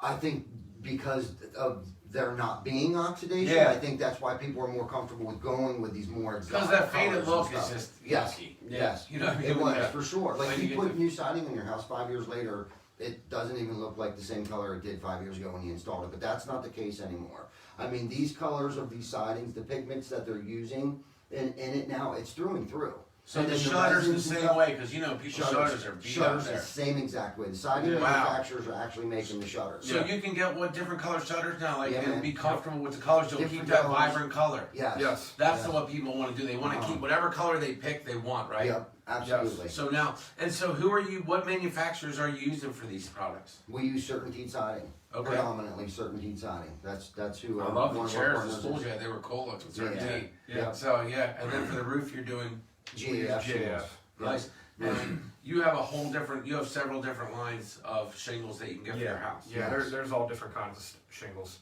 Speaker 3: I think because of there not being oxidation,
Speaker 1: Yeah.
Speaker 3: I think that's why people are more comfortable with going with these more exotic
Speaker 1: Because that faded
Speaker 3: colors and
Speaker 1: look is
Speaker 3: stuff.
Speaker 1: just
Speaker 3: Yes.
Speaker 1: yucky.
Speaker 3: Yes,
Speaker 1: You know what I mean?
Speaker 3: it was
Speaker 1: Yeah.
Speaker 3: for sure.
Speaker 1: Like
Speaker 3: Like
Speaker 1: you
Speaker 3: you
Speaker 1: get
Speaker 3: put
Speaker 1: the-
Speaker 3: new siding in your house 5 years later, it doesn't even look like the same color it did 5 years ago when you installed it. But that's not the case anymore. I mean, these colors of these sidings, the pigments that they're using in it now, it's through and through.
Speaker 1: So
Speaker 3: And
Speaker 1: the
Speaker 3: then
Speaker 1: shutters the
Speaker 3: resins and
Speaker 1: same
Speaker 3: stuff-
Speaker 1: way, because you know people's shutters are beat up
Speaker 3: Shutters
Speaker 1: there.
Speaker 3: the same exact way. The siding
Speaker 1: Yeah. Wow.
Speaker 3: manufacturers are actually making the shutters.
Speaker 1: So you can get what different color shutters now, like
Speaker 3: Yeah,
Speaker 1: and
Speaker 3: man.
Speaker 1: be comfortable with the colors. You'll keep
Speaker 3: Different
Speaker 1: that
Speaker 3: colors.
Speaker 1: vibrant color.
Speaker 3: Yes.
Speaker 2: Yes.
Speaker 1: That's
Speaker 3: Yes.
Speaker 1: what people want to do. They want to
Speaker 3: Uh-huh.
Speaker 1: keep whatever color they pick, they want, right?
Speaker 3: Yep, absolutely.
Speaker 1: So now, and so who are you? What manufacturers are you using for these products?
Speaker 3: We use Certainteed siding.
Speaker 1: Okay.
Speaker 3: Predominantly Certainteed siding. That's who
Speaker 1: I
Speaker 3: our,
Speaker 1: love the
Speaker 3: one of our
Speaker 1: chairs, the
Speaker 3: partners
Speaker 1: stools
Speaker 3: is.
Speaker 1: you had. They were cool looking.
Speaker 3: Yeah.
Speaker 1: Certainty.
Speaker 2: Yeah.
Speaker 1: So yeah, and then for the roof, you're doing
Speaker 3: GAF shingles.
Speaker 1: nice. And you have a whole different. You have several different lines of shingles that you can get for your house.
Speaker 2: Yeah,
Speaker 3: Yes.
Speaker 2: there's all different kinds of shingles.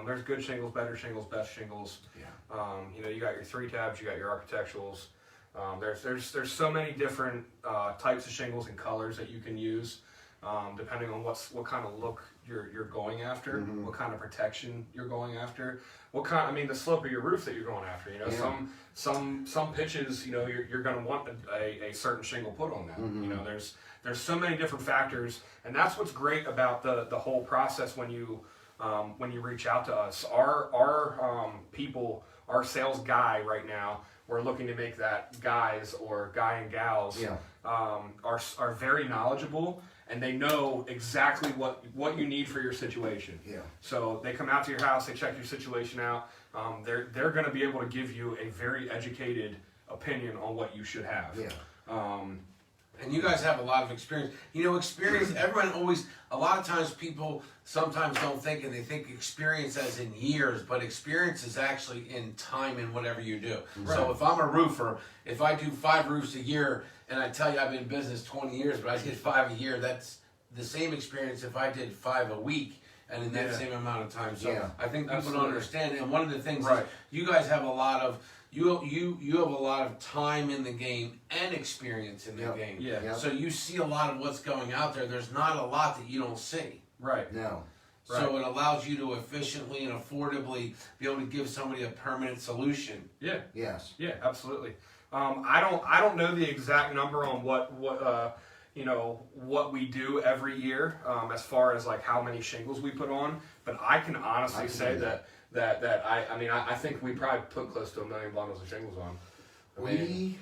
Speaker 2: There's good shingles, better shingles, best shingles.
Speaker 1: Yeah.
Speaker 2: You know, you got your 3 tabs, you got your architecturals. There's so many different types of shingles and colors that you can use, depending on what kind of look you're going after,
Speaker 3: Mhm.
Speaker 2: what kind of protection you're going after, the slope of your roof that you're going after. You know,
Speaker 3: Yeah.
Speaker 2: some pitches, you know, you're going to want a certain shingle put on that.
Speaker 3: Mhm.
Speaker 2: You know, there's so many different factors, and that's what's great about the whole process when you reach out to us. Our people, our sales guy right now, we're looking to make that guys or guy and gals
Speaker 3: Yeah.
Speaker 2: are very knowledgeable, and they know exactly what you need for your situation.
Speaker 3: Yeah.
Speaker 2: So they come out to your house, they check your situation out. They're going to be able to give you a very educated opinion on what you should have.
Speaker 3: Yeah.
Speaker 1: And you guys have a lot of experience. You know, experience, everyone always, a lot of times people sometimes don't think, and they think experience as in years, but experience is actually in time in whatever you do. So if I'm a roofer, if I do 5 roofs a year, and I tell you I've been in business 20 years, but I did 5 a year, that's the same experience if I did 5 a week. And in that
Speaker 2: Yeah.
Speaker 1: same amount of time. So
Speaker 3: Yeah.
Speaker 1: I think people
Speaker 2: Absolutely.
Speaker 1: don't understand. And one of the things
Speaker 2: Right.
Speaker 1: is you guys have a lot of, you have a lot of time in the game and experience in the
Speaker 3: Yep.
Speaker 1: game.
Speaker 2: Yeah.
Speaker 3: Yep.
Speaker 1: So you see a lot of what's going out there. There's not a lot that you don't see.
Speaker 2: Right.
Speaker 3: No.
Speaker 1: So it allows you to efficiently and affordably be able to give somebody a permanent solution.
Speaker 2: Yeah.
Speaker 3: Yes.
Speaker 2: Yeah. Absolutely. I don't know the exact number on what you know, what we do every year as far as like how many shingles we put on, but I can honestly say that I think we probably put close to 1 million bundles of shingles on.
Speaker 3: We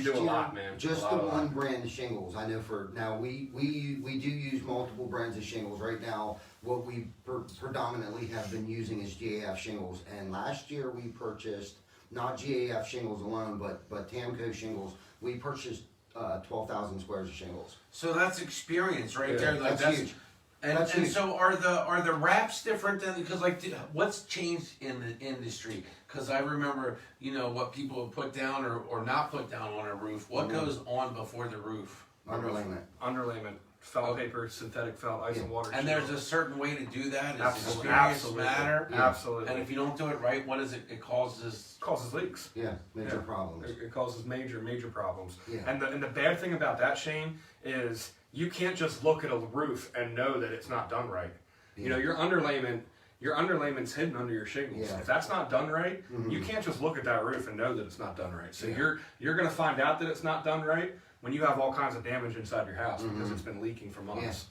Speaker 2: do a lot, man.
Speaker 3: Just the one brand of shingles. I know for now we do use multiple brands of shingles. Right now, what we predominantly have been using is GAF shingles. And last year we purchased not GAF shingles alone, but Tamco shingles. We purchased 12,000 squares of shingles.
Speaker 4: So that's experience right there. Like
Speaker 3: that's huge.
Speaker 4: And so are the wraps different than, because like what's changed in the industry? Because I remember, you know, what people would put down or not put down on a roof. What goes on before the roof?
Speaker 3: Underlayment.
Speaker 2: Felt paper, synthetic felt, ice and water.
Speaker 4: And there's a certain way to do that. Does experience
Speaker 2: Absolutely.
Speaker 4: matter?
Speaker 2: Yeah. Absolutely.
Speaker 4: And if you don't do it right, what is it? It causes
Speaker 2: leaks.
Speaker 3: Yeah, major problems.
Speaker 2: It causes major problems.
Speaker 3: Yeah.
Speaker 2: And the bad thing about that, Shane, is you can't just look at a roof and know that it's not done right.
Speaker 3: Yeah.
Speaker 2: You know, your underlayment's hidden under your shingles.
Speaker 3: Yeah.
Speaker 2: If that's not done right, you can't just look at that roof and know that it's not done right. So you're gonna find out that it's not done right when you have all kinds of damage inside your house because it's been leaking for months.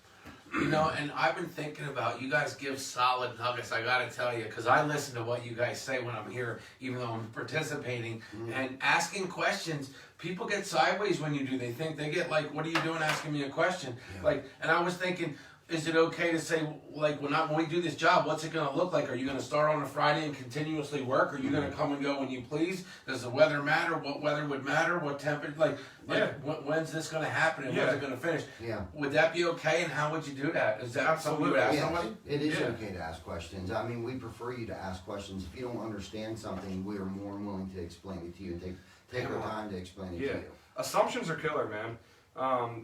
Speaker 4: You know, and I've been thinking about, you guys give solid nuggets, I gotta tell you, because I listen to what you guys say when I'm here, even though I'm participating, and asking questions. People get sideways when you do. They think, they get like, what are you doing asking me a question?
Speaker 3: Yeah.
Speaker 4: Like, and I was thinking, is it okay to say, like, when we do this job, what's it going to look like? Are you going to start on a Friday and continuously work? Are you going to come and go when you please? Does the weather matter? What weather would matter? What temperature? When's this going to happen and when's it going to finish?
Speaker 3: Yeah.
Speaker 4: Would that be okay? And how would you do that? Is that something you would ask somebody?
Speaker 3: It is okay to ask questions. I mean, we prefer you to ask questions. If you don't understand something, we are more than willing to explain it to you and take our time to explain it to you.
Speaker 2: Assumptions are killer, man.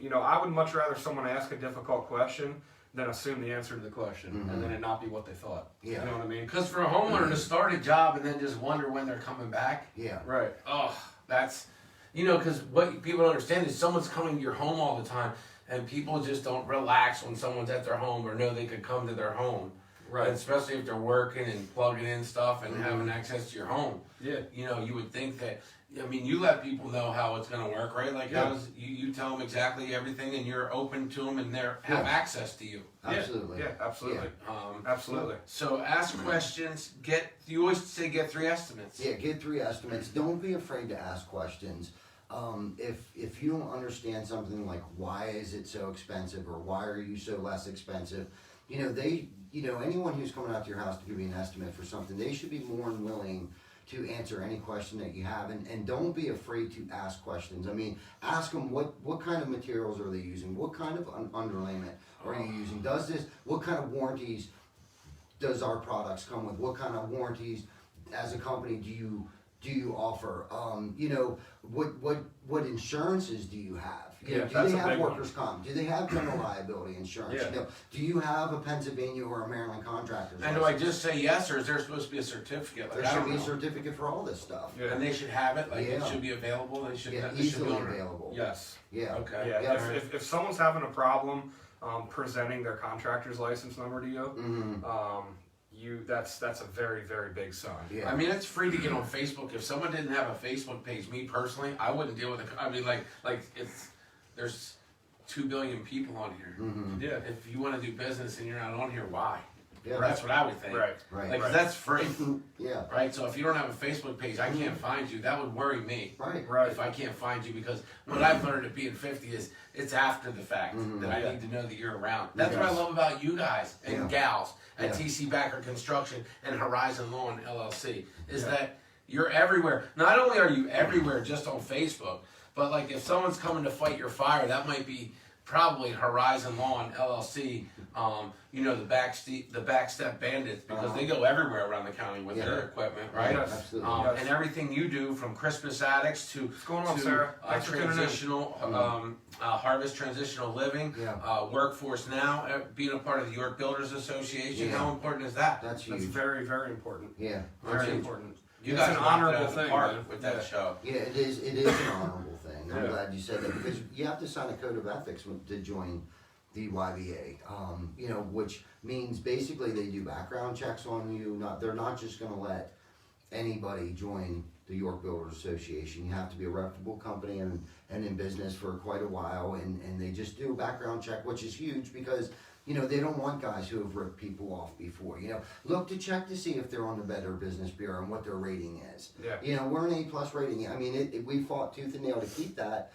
Speaker 2: You know, I would much rather someone ask a difficult question than assume the answer to the question and then it not be what they thought.
Speaker 3: Yeah.
Speaker 2: You know what I mean?
Speaker 4: Because for a homeowner to start a job and then just wonder when they're coming back,
Speaker 3: Yeah.
Speaker 2: Right.
Speaker 4: oh, that's, you know, because what people don't understand is someone's coming to your home all the time, and people just don't relax when someone's at their home or know they could come to their home.
Speaker 2: Right.
Speaker 4: And especially if they're working and plugging in stuff and having access to your home.
Speaker 2: Yeah.
Speaker 4: You know, you would think that, I mean, you let people know how it's going to work, right? Like, you tell them exactly everything, and you're open to them, and they have access to you.
Speaker 3: Absolutely.
Speaker 2: Yeah, absolutely. Absolutely.
Speaker 4: So ask questions. You always say get 3 estimates.
Speaker 3: Yeah, get 3 estimates. Don't be afraid to ask questions. If you don't understand something like why is it so expensive or why are you so less expensive, anyone who's coming out to your house to give you an estimate for something, they should be more than willing to answer any question that you have, and don't be afraid to ask questions. I mean, ask them what kind of materials are they using, what kind of underlayment are you using, what kind of warranties does our products come with, what kind of warranties as a company do you offer, what insurances do you have? Do they have workers' comp? Do they have general liability insurance?
Speaker 2: Yeah.
Speaker 3: Do you have a Pennsylvania or a Maryland contractor's
Speaker 4: And do I just say yes, or is there supposed to be a certificate? Like,
Speaker 3: there should be a certificate for all this stuff.
Speaker 2: Yeah.
Speaker 4: And they should have it, like it should be available. They should,
Speaker 3: Easily available.
Speaker 2: Yes.
Speaker 3: Yeah.
Speaker 4: Okay.
Speaker 2: Yeah. If someone's having a problem presenting their contractor's license number to you, that's a very, very big sign.
Speaker 3: Yeah.
Speaker 4: I mean, it's free to get on Facebook. If someone didn't have a Facebook page, me personally, I wouldn't deal with it. I mean, there's 2 billion people on here.
Speaker 2: Yeah.
Speaker 4: If you want to do business and you're not on here, why?
Speaker 3: Yeah.
Speaker 4: That's what I would think.
Speaker 2: Right.
Speaker 4: Like, 'cause that's free.
Speaker 3: Yeah.
Speaker 4: Right? So if you don't have a Facebook page, I can't find you. That would worry me.
Speaker 3: Right.
Speaker 4: If I can't find you, because what I've learned at being 50 is it's after the fact that I need to know that you're around. That's what I love about you guys and gals at TC Backer Construction and Horizon Lawn LLC is that you're everywhere. Not only are you everywhere just on Facebook, but like if someone's coming to fight your fire, that might be probably Horizon Lawn LLC, the Backstep Bandits, because they go everywhere around the county with their equipment, right?
Speaker 2: Yes.
Speaker 3: Absolutely.
Speaker 4: And everything you do, from Christmas addicts to
Speaker 2: What's going on, Sarah? Thanks for tuning in.
Speaker 4: transitional Harvest Transitional Living,
Speaker 3: Yeah.
Speaker 4: Workforce Now, being a part of the York Builders Association.
Speaker 3: Yeah.
Speaker 4: How important is that?
Speaker 3: That's huge.
Speaker 2: That's very, very important.
Speaker 3: Yeah.
Speaker 2: Very important.
Speaker 4: You
Speaker 2: It's
Speaker 4: guys
Speaker 2: an
Speaker 4: knocked it
Speaker 2: honorable
Speaker 4: out of the
Speaker 2: thing,
Speaker 4: park
Speaker 2: man.
Speaker 4: with that show.
Speaker 3: Yeah, it is an honorable thing. I'm
Speaker 2: Yeah.
Speaker 3: glad you said that, because you have to sign a code of ethics to join the YBA, which means basically they do background checks on you. They're not just going to let anybody join the York Builders Association. You have to be a reputable company and in business for quite a while, and they just do a background check, which is huge because, you know, they don't want guys who have ripped people off before. You know, look to check to see if they're on the Better Business Bureau and what their rating is.
Speaker 2: Yeah.
Speaker 3: You know, we're an A+ rating. I mean, we fought tooth and nail to keep that.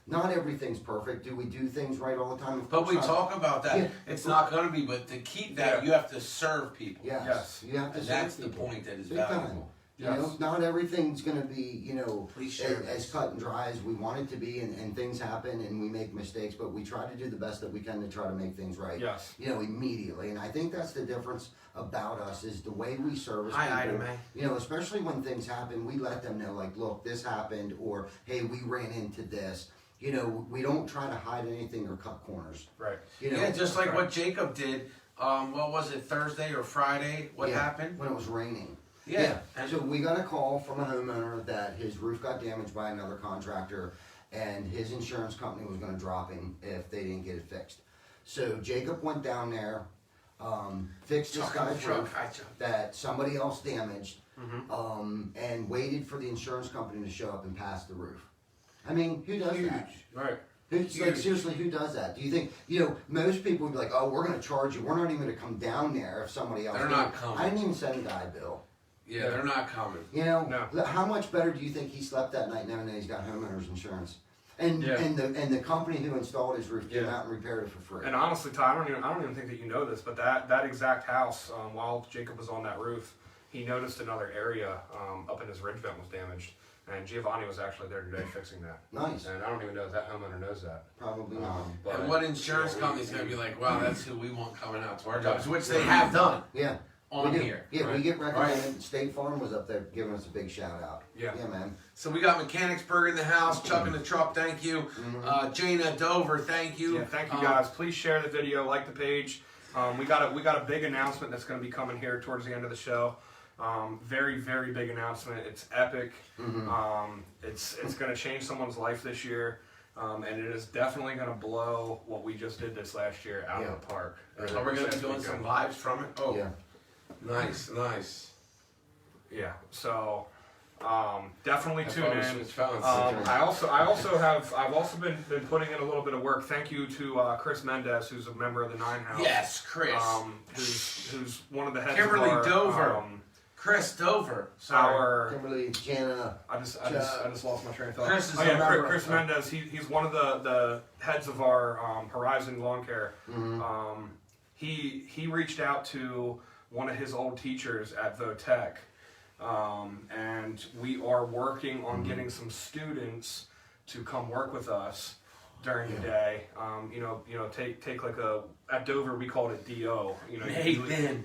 Speaker 3: Not everything's perfect. Do we do things right all the time? Of
Speaker 4: But
Speaker 3: course
Speaker 4: we
Speaker 3: not.
Speaker 4: talk about that.
Speaker 3: Yeah.
Speaker 4: It's not going to be, but to keep that, you have to serve people.
Speaker 3: Yes. You have to
Speaker 4: And
Speaker 3: serve
Speaker 4: that's the
Speaker 3: people.
Speaker 4: point that is
Speaker 3: Big time.
Speaker 4: valuable.
Speaker 3: You know,
Speaker 2: Yes.
Speaker 3: not everything's going to be, you know,
Speaker 4: Please share
Speaker 3: as cut and dry as we want it to be, and things happen and we make mistakes, but we try to do the best that we can to try to make things right.
Speaker 2: Yes.
Speaker 3: You know, immediately. And I think that's the difference about us is the way we service
Speaker 4: Hi,
Speaker 3: people.
Speaker 4: Ida Mae.
Speaker 3: You know, especially when things happen, we let them know, like, look, this happened, or hey, we ran into this. You know, we don't try to hide anything or cut corners.
Speaker 2: Right.
Speaker 3: You know,
Speaker 4: Yeah, just like
Speaker 2: Right.
Speaker 4: what Jacob did. What was it, Thursday or Friday? What
Speaker 3: Yeah,
Speaker 4: happened?
Speaker 3: when it was raining.
Speaker 4: Yeah.
Speaker 3: And so we got a call from a homeowner that his roof got damaged by another contractor, and his insurance company was going to drop him if they didn't get it fixed. So Jacob went down there, fixed this guy's roof that somebody else damaged, and waited for the insurance company to show up and pass the roof. I mean, who does that?
Speaker 2: Right.
Speaker 3: Like, seriously, who does that? Do you think, you know, most people would be like, oh, we're going to charge you. We're not even going to come down there if somebody else
Speaker 4: They're
Speaker 3: did.
Speaker 4: not coming.
Speaker 3: I didn't even send a guy a bill.
Speaker 4: Yeah, they're not coming.
Speaker 3: You know,
Speaker 2: No.
Speaker 3: how much better do you think he slept that night knowing that he's got homeowner's insurance? And
Speaker 2: Yeah.
Speaker 3: and the company who installed his roof came
Speaker 2: Yeah.
Speaker 3: out and repaired it for free.
Speaker 2: And honestly, Ty, I don't even think that you know this, but that exact house, while Jacob was on that roof, he noticed another area up in his ridge vent was damaged, and Giovanni was actually there today fixing that.
Speaker 3: Nice.
Speaker 2: And I don't even know if that homeowner knows that.
Speaker 3: Probably not.
Speaker 2: But,
Speaker 4: And what insurance
Speaker 2: you know,
Speaker 4: company's going to be like, wow, that's who we want coming out to our jobs, which they have done
Speaker 3: Yeah.
Speaker 4: on
Speaker 3: we get,
Speaker 4: here.
Speaker 3: Yeah,
Speaker 2: Right.
Speaker 3: we get recommended. State Farm was up there giving us a big shout out.
Speaker 2: Yeah.
Speaker 3: Yeah, man.
Speaker 4: So we got Mechanicsburg in the house, Chuck in the truck, thank you. Jana Dover, thank you.
Speaker 2: Yeah, thank you guys. Please share the video, like the page. We got a big announcement that's going to be coming here towards the end of the show. Very, very big announcement. It's epic. It's going to change someone's life this year, and it is definitely going to blow what we just did this last year out of the park.
Speaker 4: Are we going to be doing some lives from it? Oh,
Speaker 3: Yeah.
Speaker 4: nice, nice.
Speaker 2: Yeah. So definitely
Speaker 4: I
Speaker 2: tune
Speaker 4: thought it
Speaker 2: in.
Speaker 4: was found.
Speaker 2: I've also been putting in a little bit of work. Thank you to Chris Mendez, who's a member of the Nine House.
Speaker 4: Yes, Chris.
Speaker 2: Who's one of the heads
Speaker 4: Kimberly
Speaker 2: of our,
Speaker 4: Dover. Chris Dover. Sorry.
Speaker 2: our
Speaker 3: Kimberly, Jana.
Speaker 2: I just lost my train of thought.
Speaker 4: Chris is
Speaker 2: oh,
Speaker 4: a
Speaker 2: yeah,
Speaker 4: member
Speaker 2: Chris
Speaker 4: of-
Speaker 2: Mendez. He's one of the heads of our Horizon Lawn Care. He reached out to one of his old teachers at Votech, and we are working on getting some students to come work with us during the day. Take like at Dover we called it DO. You know,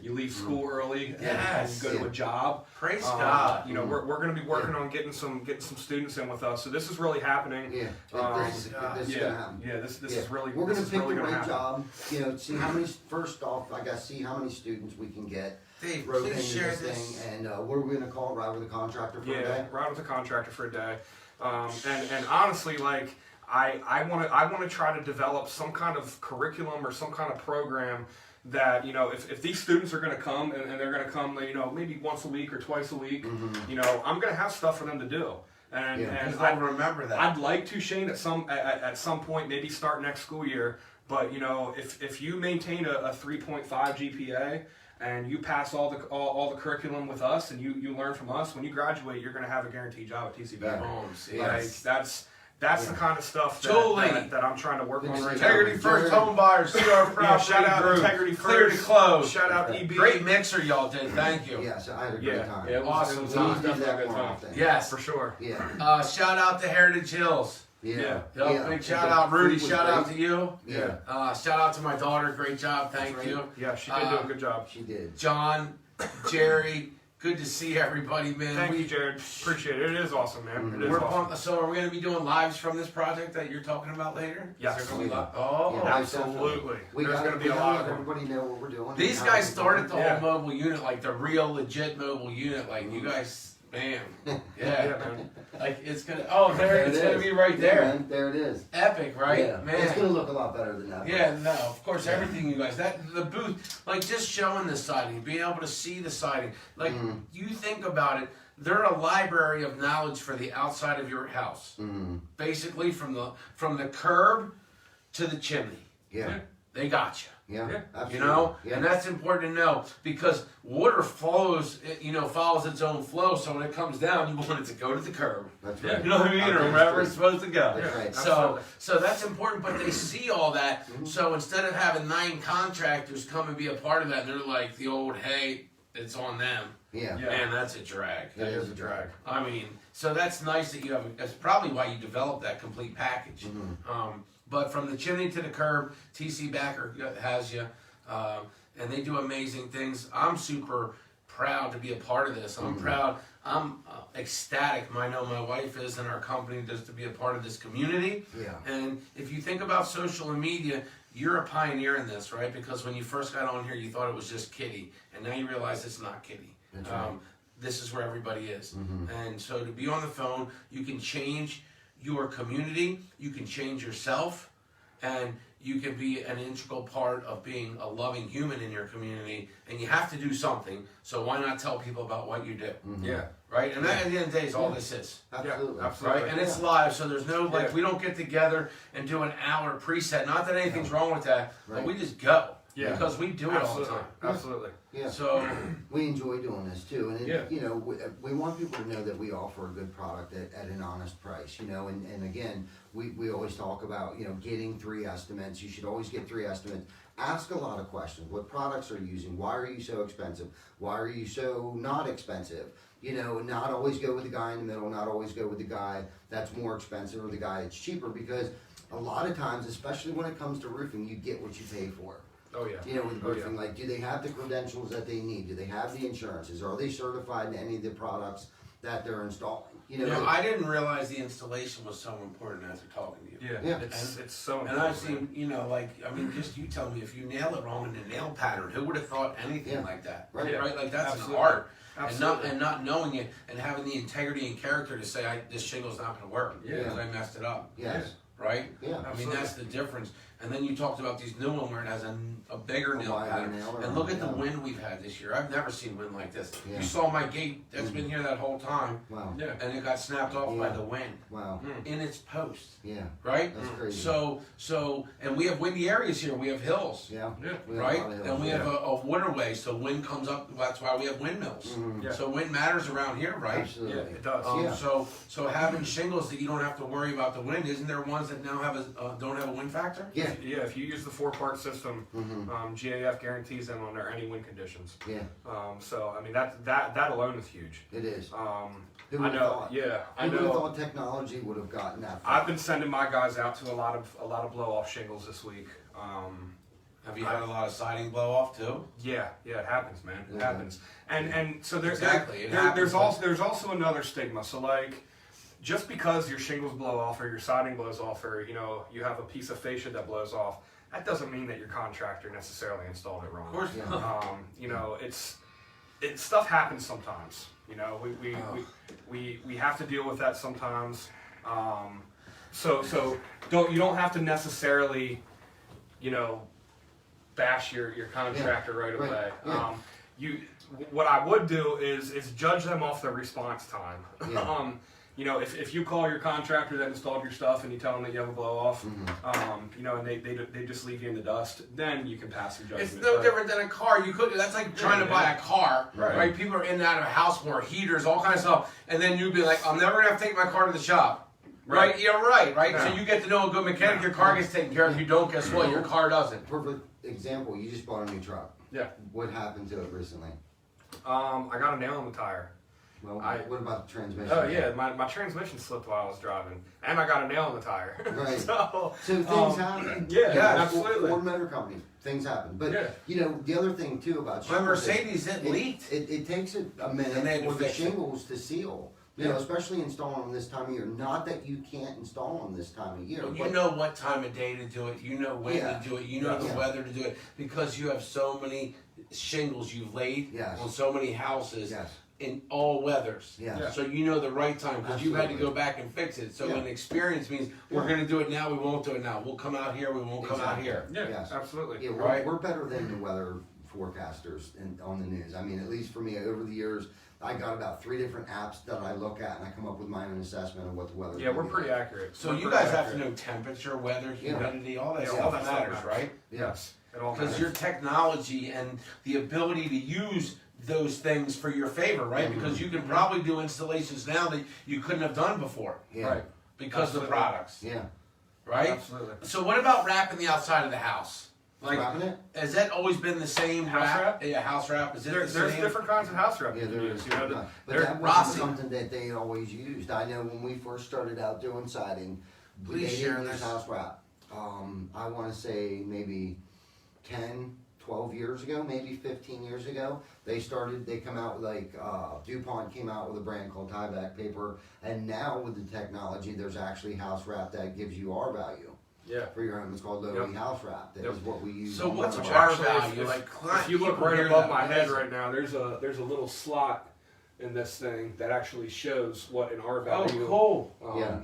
Speaker 2: you leave school early and
Speaker 4: Yes.
Speaker 2: you go to a job.
Speaker 4: Praise God.
Speaker 2: You know, we're going to be working on getting some students in with us. So this is really happening.
Speaker 3: Yeah. This is gonna happen.
Speaker 2: This is really.
Speaker 3: We're
Speaker 2: this
Speaker 3: gonna
Speaker 2: is
Speaker 3: pick
Speaker 2: really
Speaker 3: the
Speaker 2: gonna
Speaker 3: right
Speaker 2: happen.
Speaker 3: job. You know, see how many. First off, I guess see how many students we can get.
Speaker 4: Dave,
Speaker 3: Roped
Speaker 4: please
Speaker 3: into
Speaker 4: share
Speaker 3: this
Speaker 4: this.
Speaker 3: thing, and what are we gonna call it? Ride with the contractor for a
Speaker 2: Yeah,
Speaker 3: day.
Speaker 2: ride with a contractor for a day. And honestly, like I want to try to develop some kind of curriculum or some kind of program that, you know, if these students are going to come and they're going to come, you know, maybe once a week or twice a week, you know, I'm going to have stuff for them to do. And
Speaker 4: I remember that.
Speaker 2: I'd like to, Shane, at some point, maybe start next school year. But you know, if you maintain a 3.5 GPA and you pass all the curriculum with us and you learn from us, when you graduate, you're going to have a guaranteed job at TC Beck. Like that's the kind of stuff that I'm trying to work on right now.
Speaker 4: Integrity First Home Buyers, see our proud
Speaker 2: shout out
Speaker 4: group.
Speaker 2: Integrity
Speaker 4: Clear to
Speaker 2: First.
Speaker 4: close.
Speaker 2: Shout out EB.
Speaker 4: Great mixer y'all did. Thank you.
Speaker 3: Yeah, so I had a great time.
Speaker 2: Yeah, it was
Speaker 4: Awesome
Speaker 3: We
Speaker 2: it
Speaker 3: need
Speaker 2: was
Speaker 3: to do
Speaker 2: definitely a
Speaker 3: that
Speaker 2: good
Speaker 3: more
Speaker 2: time.
Speaker 3: often.
Speaker 4: Yes.
Speaker 2: For sure.
Speaker 3: Yeah.
Speaker 4: Shout out to Heritage Hills.
Speaker 3: Yeah.
Speaker 4: Yep, big shout out, Rudy.
Speaker 3: Food was
Speaker 4: Shout out
Speaker 3: great.
Speaker 4: to you.
Speaker 3: Yeah.
Speaker 4: Shout out to my daughter. Great job. Thank you.
Speaker 2: Yeah, she did do a good job.
Speaker 3: She did.
Speaker 4: John, Jerry. Good to see everybody, man.
Speaker 2: Thank you, Jared. Appreciate it. It is awesome, man. It is
Speaker 4: We're
Speaker 2: awesome.
Speaker 4: pumped. So are we going to be doing lives from this project that you're talking about later?
Speaker 2: Yes.
Speaker 4: Is there gonna be Oh.
Speaker 3: Yeah.
Speaker 2: Absolutely.
Speaker 3: We
Speaker 2: There's
Speaker 3: got
Speaker 2: going to be a lot of them.
Speaker 3: everybody know what we're doing.
Speaker 4: These
Speaker 3: and how
Speaker 4: guys
Speaker 3: we're
Speaker 4: started the
Speaker 3: doing
Speaker 2: Yeah.
Speaker 4: whole mobile unit, like the real legit mobile unit. Like you guys Bam.
Speaker 2: Yeah,
Speaker 4: Yeah.
Speaker 2: man.
Speaker 4: Like it's gonna. Oh, there it's gonna be right
Speaker 3: Yeah,
Speaker 4: there.
Speaker 3: man, there it is.
Speaker 4: Epic, right,
Speaker 3: Yeah.
Speaker 4: man?
Speaker 3: It's gonna look a lot better than that.
Speaker 4: Yeah, no, of course, everything you guys. The booth, like just showing the siding, being able to see the siding. Like you think about it, they're a library of knowledge for the outside of your house. Basically, from the curb to the chimney.
Speaker 3: Yeah.
Speaker 4: They got you.
Speaker 3: Yeah.
Speaker 2: Yeah.
Speaker 3: Absolutely.
Speaker 4: You know,
Speaker 3: Yeah.
Speaker 4: and that's important to know because water follows its own flow. So when it comes down, you want it to go to the curb.
Speaker 3: That's right.
Speaker 4: You know what I mean, or
Speaker 3: Okay.
Speaker 4: wherever it's supposed to go.
Speaker 3: That's right.
Speaker 4: So that's important. But they see all that. So instead of having 9 contractors come and be a part of that, they're like the old, hey, it's on them.
Speaker 3: Yeah.
Speaker 2: Yeah.
Speaker 4: Man, that's a drag.
Speaker 3: That is a drag.
Speaker 4: I mean, so that's nice that you have. That's probably why you developed that complete package. But from the chimney to the curb, TC Backer has you, and they do amazing things. I'm super proud to be a part of this. I'm proud. I'm ecstatic. I know my wife is, and our company just to be a part of this community.
Speaker 3: Yeah.
Speaker 4: And if you think about social media, you're a pioneer in this, right? Because when you first got on here, you thought it was just Kitty, and now you realize it's not Kitty.
Speaker 3: That's right.
Speaker 4: This is where everybody is. And so to be on the phone, you can change your community, you can change yourself, and you can be an integral part of being a loving human in your community, and you have to do something, so why not tell people about what you do?
Speaker 2: Yeah.
Speaker 4: Right? And that at the end of the day is all this is.
Speaker 3: Absolutely.
Speaker 2: Yeah, absolutely.
Speaker 4: Right? And it's live, so there's no, like,
Speaker 2: Yeah.
Speaker 4: we don't get together and do an hour preset. Not that anything's wrong with that, but
Speaker 3: Right.
Speaker 4: we just go.
Speaker 2: Yeah.
Speaker 4: Because we do it all the
Speaker 2: Absolutely.
Speaker 4: time.
Speaker 2: Absolutely.
Speaker 3: Yeah.
Speaker 4: So,
Speaker 3: We enjoy doing this too, and
Speaker 2: Yeah.
Speaker 3: you know, we want people to know that we offer a good product at an honest price, you know, and again, we always talk about, you know, getting 3 estimates. You should always get 3 estimates. Ask a lot of questions. What products are you using? Why are you so expensive? Why are you so not expensive? You know, not always go with the guy in the middle, not always go with the guy that's more expensive or the guy that's cheaper, because a lot of times, especially when it comes to roofing, you get what you pay for.
Speaker 2: Oh yeah.
Speaker 3: You know, with
Speaker 2: Oh, yeah.
Speaker 3: roofing, like, do they have the credentials that they need? Do they have the insurances? Are they certified in any of the products that they're installing? You know,
Speaker 4: I didn't realize the installation was so important after talking to you.
Speaker 2: Yeah.
Speaker 3: Yeah.
Speaker 2: It's so
Speaker 4: And
Speaker 2: important.
Speaker 4: I've seen, just you tell me, if you nail it wrong in the nail pattern, who would have thought anything
Speaker 3: Yeah.
Speaker 4: like that?
Speaker 3: Right.
Speaker 4: Right? Like that's
Speaker 2: Absolutely.
Speaker 4: an art.
Speaker 2: Absolutely.
Speaker 4: And not knowing it and having the integrity and character to say this shingle's not going to work
Speaker 2: Yeah.
Speaker 4: because I messed it up.
Speaker 3: yes,
Speaker 4: Right?
Speaker 3: yeah,
Speaker 4: I mean,
Speaker 2: Absolutely.
Speaker 4: that's the difference. And then you talked about these new ones where it has a bigger
Speaker 3: A
Speaker 4: nail
Speaker 3: wider
Speaker 4: pattern.
Speaker 3: nail
Speaker 4: And look at the
Speaker 3: around, yeah.
Speaker 4: wind we've had this year. I've never seen wind like this.
Speaker 3: Yeah.
Speaker 4: You saw my gate that's been here that whole time,
Speaker 3: wow,
Speaker 2: Yeah.
Speaker 4: and it got snapped off by
Speaker 3: Yeah.
Speaker 4: the wind
Speaker 3: wow,
Speaker 4: in its post.
Speaker 3: yeah,
Speaker 4: Right?
Speaker 3: that's crazy.
Speaker 4: So, and we have windy areas here. We have hills.
Speaker 3: Yeah,
Speaker 2: Yeah.
Speaker 3: we have a
Speaker 4: Right?
Speaker 3: lot of hills,
Speaker 4: And we
Speaker 3: yeah.
Speaker 4: have a waterway, so wind comes up. That's why we have windmills.
Speaker 3: Mhm.
Speaker 2: Yeah.
Speaker 4: So wind matters around here, right?
Speaker 2: Yeah,
Speaker 3: Absolutely.
Speaker 2: it does.
Speaker 3: Yeah.
Speaker 4: So having shingles that you don't have to worry about the wind. Isn't there ones that now have don't have a wind factor?
Speaker 3: Yeah,
Speaker 2: Yeah, if you use the 4-part system,
Speaker 3: Mhm.
Speaker 2: GAF guarantees them under any wind conditions.
Speaker 3: yeah,
Speaker 2: So I mean that alone is huge.
Speaker 3: it is. Who
Speaker 2: I
Speaker 3: would've
Speaker 2: know.
Speaker 3: thought?
Speaker 2: Yeah, I
Speaker 3: Who would have
Speaker 2: know.
Speaker 3: thought technology would have gotten that far?
Speaker 2: I've been sending my guys out to a lot of blow off shingles this week.
Speaker 4: Have you had a lot of siding blow off too?
Speaker 2: Yeah, it happens, man. It
Speaker 3: Yeah.
Speaker 2: happens. And so there's
Speaker 4: Exactly, it
Speaker 2: there's
Speaker 4: happens.
Speaker 2: there's also another stigma. So like, just because your shingles blow off or your siding blows off or you have a piece of fascia that blows off, that doesn't mean that your contractor necessarily installed it wrong.
Speaker 4: Of course
Speaker 3: Yeah.
Speaker 4: not.
Speaker 2: It's stuff happens sometimes. We have to deal with that sometimes. So you don't have to necessarily, bash your contractor right
Speaker 3: right,
Speaker 2: away.
Speaker 3: yeah.
Speaker 2: What I would do is judge them off their response time.
Speaker 3: Yeah.
Speaker 2: If you call your contractor that installed your stuff and you tell them that you have a blow off,
Speaker 3: Mm-hmm.
Speaker 2: and they just leave you in the dust, then you can pass your judgment.
Speaker 4: It's no
Speaker 2: But-
Speaker 4: different than a car. You could. That's like trying to buy a car,
Speaker 2: Right.
Speaker 4: right? People are in and out of a house more, heaters, all kinds of stuff, and then you'd be like, "I'm never gonna have to take my car to the shop." Right?
Speaker 2: Right.
Speaker 4: You're right.
Speaker 2: Yeah.
Speaker 4: So you get to know a good mechanic. Your car gets taken care of. If you don't, guess what? Your car doesn't.
Speaker 3: Perfect example. You just bought a new truck.
Speaker 2: Yeah.
Speaker 3: What happened to it recently?
Speaker 2: I got a nail in the tire.
Speaker 3: Well,
Speaker 2: I-
Speaker 3: what about the transmission?
Speaker 2: Oh yeah, my transmission slipped while I was driving, and I got a nail in the tire.
Speaker 3: Right.
Speaker 2: So
Speaker 3: So things happen.
Speaker 2: yeah,
Speaker 3: Yeah,
Speaker 2: absolutely.
Speaker 3: Ford Motor Company, things happen. But
Speaker 2: Yeah.
Speaker 3: the other thing too about
Speaker 4: My
Speaker 3: shingles is
Speaker 4: Mercedes, it leaked.
Speaker 3: It takes a
Speaker 4: And they had
Speaker 3: minute
Speaker 4: to
Speaker 3: for the
Speaker 4: fix it.
Speaker 3: shingles to seal.
Speaker 2: Yeah.
Speaker 3: Especially installing them this time of year. Not that you can't install them this time of year.
Speaker 4: You
Speaker 3: but
Speaker 4: know what time of day to do it. You know when
Speaker 3: Yeah.
Speaker 4: to do it. You know the
Speaker 3: Yeah.
Speaker 4: weather to do it because you have so many shingles you've laid
Speaker 3: Yes.
Speaker 4: on so many houses.
Speaker 3: Yes.
Speaker 4: in all weathers.
Speaker 3: Yeah.
Speaker 4: So you know the right time because you had to go back and fix it. So an experience means we're going to do it now. We won't do it now. We'll come out here. We won't come out here.
Speaker 2: Yeah,
Speaker 3: Yes.
Speaker 2: absolutely.
Speaker 3: Yeah, we're better than the weather forecasters on the news. I mean, at least for me, over the years, I got about 3 different apps that I look at, and I come up with my own assessment of what the weather.
Speaker 2: Yeah, we're pretty accurate.
Speaker 4: So you guys have to know temperature, weather, humidity, all that
Speaker 2: all
Speaker 4: stuff
Speaker 2: that
Speaker 4: matters,
Speaker 2: stuff
Speaker 4: right?
Speaker 2: Yes, it all
Speaker 4: Because
Speaker 2: matters.
Speaker 4: your technology and the ability to use those things for your favor, right? Because you can probably do installations now that you couldn't have done before
Speaker 3: Yeah.
Speaker 2: Right.
Speaker 4: because of the
Speaker 2: Absolutely.
Speaker 4: products,
Speaker 3: Yeah.
Speaker 4: right?
Speaker 2: Absolutely.
Speaker 4: So what about wrapping the outside of the house? Like,
Speaker 3: Wrapping it?
Speaker 4: has that always been the same
Speaker 2: House wrap?
Speaker 4: Yeah, house wrap. Is it
Speaker 2: There's
Speaker 4: the same?
Speaker 2: different kinds of house wrap.
Speaker 3: Yeah,
Speaker 2: you can
Speaker 3: there
Speaker 2: use,
Speaker 3: is.
Speaker 2: you know,
Speaker 3: But
Speaker 2: there-
Speaker 3: that
Speaker 4: Rossi.
Speaker 3: wasn't something that they always used. I know when we first started out doing siding,
Speaker 4: Please
Speaker 3: they
Speaker 4: share
Speaker 3: didn't use
Speaker 4: this.
Speaker 3: house wrap. I want to say maybe 10, 12 years ago, maybe 15 years ago, they come out with like, DuPont came out with a brand called Tyvek paper, and now with the technology, there's actually house wrap that gives you R value
Speaker 2: Yeah.
Speaker 3: for your home. It's called low
Speaker 2: Yep.
Speaker 3: house wrap. That
Speaker 2: Yep.
Speaker 3: is what we use.
Speaker 4: So
Speaker 3: on
Speaker 4: what's
Speaker 3: one of
Speaker 4: our
Speaker 3: our-
Speaker 2: Actually,
Speaker 4: value?
Speaker 2: if-
Speaker 4: Like,
Speaker 2: If you look
Speaker 4: people
Speaker 2: right
Speaker 4: hear
Speaker 2: above
Speaker 4: that,
Speaker 2: my
Speaker 4: what
Speaker 2: head
Speaker 4: is it?
Speaker 2: right now, there's a little slot in this thing that actually shows what an R
Speaker 4: Oh,
Speaker 2: value
Speaker 4: cool!
Speaker 3: Yeah.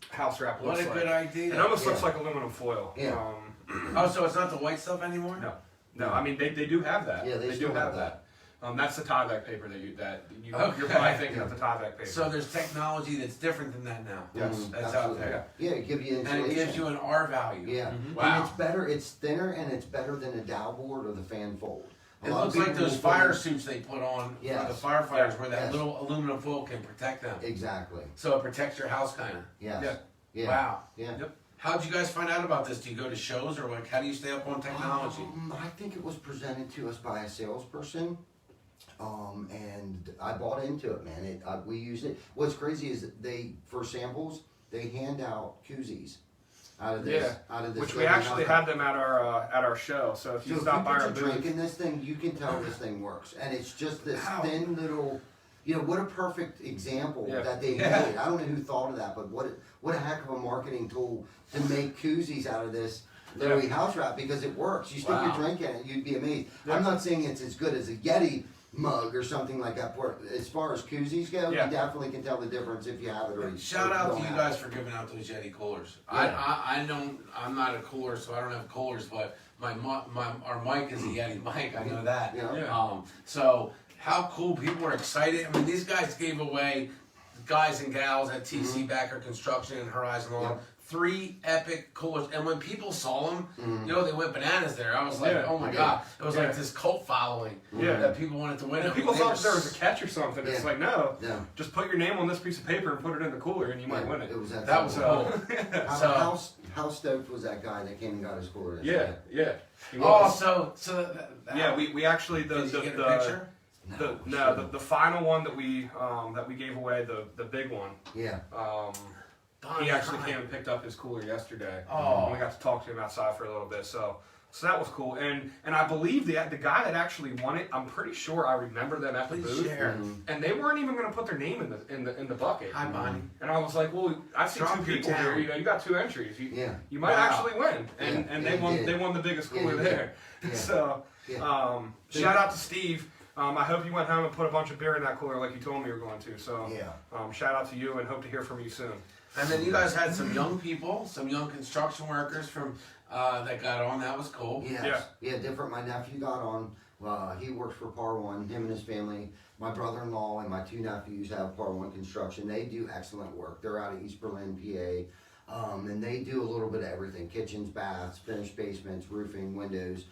Speaker 2: house wrap
Speaker 4: What
Speaker 2: looks
Speaker 4: a
Speaker 2: like.
Speaker 4: good idea.
Speaker 2: It almost looks
Speaker 3: Yeah.
Speaker 2: like aluminum foil.
Speaker 3: Yeah.
Speaker 4: Oh, so it's not the white stuff anymore?
Speaker 2: No. No, I mean they do have that.
Speaker 3: Yeah, they
Speaker 2: do
Speaker 3: still
Speaker 2: have
Speaker 3: have
Speaker 2: that. That's the Tyvek paper that you're
Speaker 4: Okay.
Speaker 2: probably thinking of the Tyvek paper.
Speaker 4: So there's technology that's different than that now.
Speaker 2: Yes.
Speaker 4: That's out
Speaker 3: Absolutely.
Speaker 4: there.
Speaker 3: Yeah, it gives you
Speaker 4: And
Speaker 3: insulation.
Speaker 4: it gives you an R value.
Speaker 3: Yeah.
Speaker 4: Wow.
Speaker 3: And it's better, it's thinner, and it's better than a dowel board or the fan fold. A
Speaker 4: It
Speaker 3: lot of
Speaker 4: looks like
Speaker 3: people
Speaker 4: those
Speaker 3: will
Speaker 4: fire
Speaker 3: put
Speaker 4: suits they put on for
Speaker 3: Yes.
Speaker 4: the firefighters where that
Speaker 3: Yes.
Speaker 4: little aluminum foil can protect them.
Speaker 3: Exactly.
Speaker 4: So it protects your house kind of.
Speaker 3: Yes.
Speaker 2: Yeah.
Speaker 3: Yeah.
Speaker 4: Wow.
Speaker 3: Yeah.
Speaker 2: Yep.
Speaker 4: How'd you guys find out about this? Do you go to shows or like how do you stay up on technology?
Speaker 3: I think it was presented to us by a salesperson. And I bought into it, man. We used it. What's crazy is that for samples, they hand out koozies out of this. Out of this.
Speaker 2: Which we actually had them at our show. So if you
Speaker 3: So
Speaker 2: stop
Speaker 3: if
Speaker 2: by
Speaker 3: you
Speaker 2: our
Speaker 3: put your drink
Speaker 2: booth,
Speaker 3: in this thing, you can tell this thing works. And it's just this
Speaker 4: Wow.
Speaker 3: thin little, what a perfect example
Speaker 2: Yeah.
Speaker 3: that they
Speaker 4: Yeah.
Speaker 3: made. I don't know who thought of that, but what a heck of a marketing tool to make koozies out of this literally house wrap, because it works. You stick
Speaker 4: Wow.
Speaker 3: your drink in it, you'd be amazed.
Speaker 2: Yeah.
Speaker 3: I'm not saying it's as good as a Yeti mug or something like that. As far as koozies go,
Speaker 2: Yeah.
Speaker 3: you definitely can tell the difference if you have it or you
Speaker 4: Shout out
Speaker 3: don't
Speaker 4: to you
Speaker 3: have
Speaker 4: guys
Speaker 3: it.
Speaker 4: for giving out those Yeti coolers.
Speaker 3: Yeah.
Speaker 4: I'm not a cooler, so I don't have coolers, but our mic is a Yeti mic. I know that.
Speaker 3: Yeah.
Speaker 2: Yeah.
Speaker 4: So how cool! People were excited. I mean, these guys gave away, guys and gals at TC Backer Construction and Horizon Lawn,
Speaker 3: Yep.
Speaker 4: 3 epic coolers. And when people saw them,
Speaker 3: Mm-hmm.
Speaker 4: they went bananas there. I was like,
Speaker 2: Yeah.
Speaker 4: oh my
Speaker 3: Yeah.
Speaker 4: god! It was
Speaker 2: Yeah.
Speaker 4: like this cult following
Speaker 2: Yeah.
Speaker 4: that people wanted to win.
Speaker 2: and
Speaker 4: it.
Speaker 2: people
Speaker 4: They
Speaker 2: thought
Speaker 4: were
Speaker 2: there was a catch or something. It's
Speaker 3: Yeah.
Speaker 2: like no,
Speaker 3: No.
Speaker 2: just put your name on this piece of paper and put it in the cooler, and you might win it.
Speaker 3: It was
Speaker 4: That was
Speaker 3: simple.
Speaker 4: cool.
Speaker 3: How stoked was that guy that came and got his cooler?
Speaker 2: Yeah,
Speaker 3: yesterday?
Speaker 2: yeah. He
Speaker 4: Oh,
Speaker 2: was.
Speaker 4: so
Speaker 2: Yeah, we actually
Speaker 4: did you get a picture?
Speaker 2: the final one that we gave away, the big one.
Speaker 3: Yeah.
Speaker 2: He actually came and picked up his cooler yesterday.
Speaker 4: Oh.
Speaker 2: And we got to talk to him outside for a little bit. So that was cool. And I believe the guy that actually won it, I'm pretty sure I remember them at the
Speaker 4: Please
Speaker 2: booth.
Speaker 4: share.
Speaker 2: And they weren't even going to put their name in the bucket.
Speaker 4: Hi, Bonnie.
Speaker 2: And I was like, well, I see
Speaker 4: Drop
Speaker 2: 2
Speaker 4: your
Speaker 2: people here.
Speaker 4: town.
Speaker 2: You got 2 entries.
Speaker 3: Yeah.
Speaker 2: You might
Speaker 4: Wow.
Speaker 2: actually win. And
Speaker 3: Yeah,
Speaker 2: and
Speaker 3: yeah,
Speaker 2: they
Speaker 3: he
Speaker 2: won
Speaker 3: did.
Speaker 2: they won the biggest
Speaker 3: Yeah,
Speaker 2: cooler
Speaker 3: he did.
Speaker 2: there.
Speaker 3: Yeah.
Speaker 2: So
Speaker 3: Yeah.
Speaker 2: shout out to Steve. I hope you went home and put a bunch of beer in that cooler like you told me you were going to. So
Speaker 3: Yeah.
Speaker 2: shout out to you and hope to hear from you soon.
Speaker 4: And then you guys had some young people, some young construction workers from that got on. That was cool.
Speaker 3: Yes. Yeah. Different. My nephew got on. He works for Par One. Him and his family. My brother-in-law and my 2 nephews have Par One Construction. They do excellent work. They're out of East Berlin, PA, and they do a little bit of everything: kitchens, baths, finished basements, roofing, windows.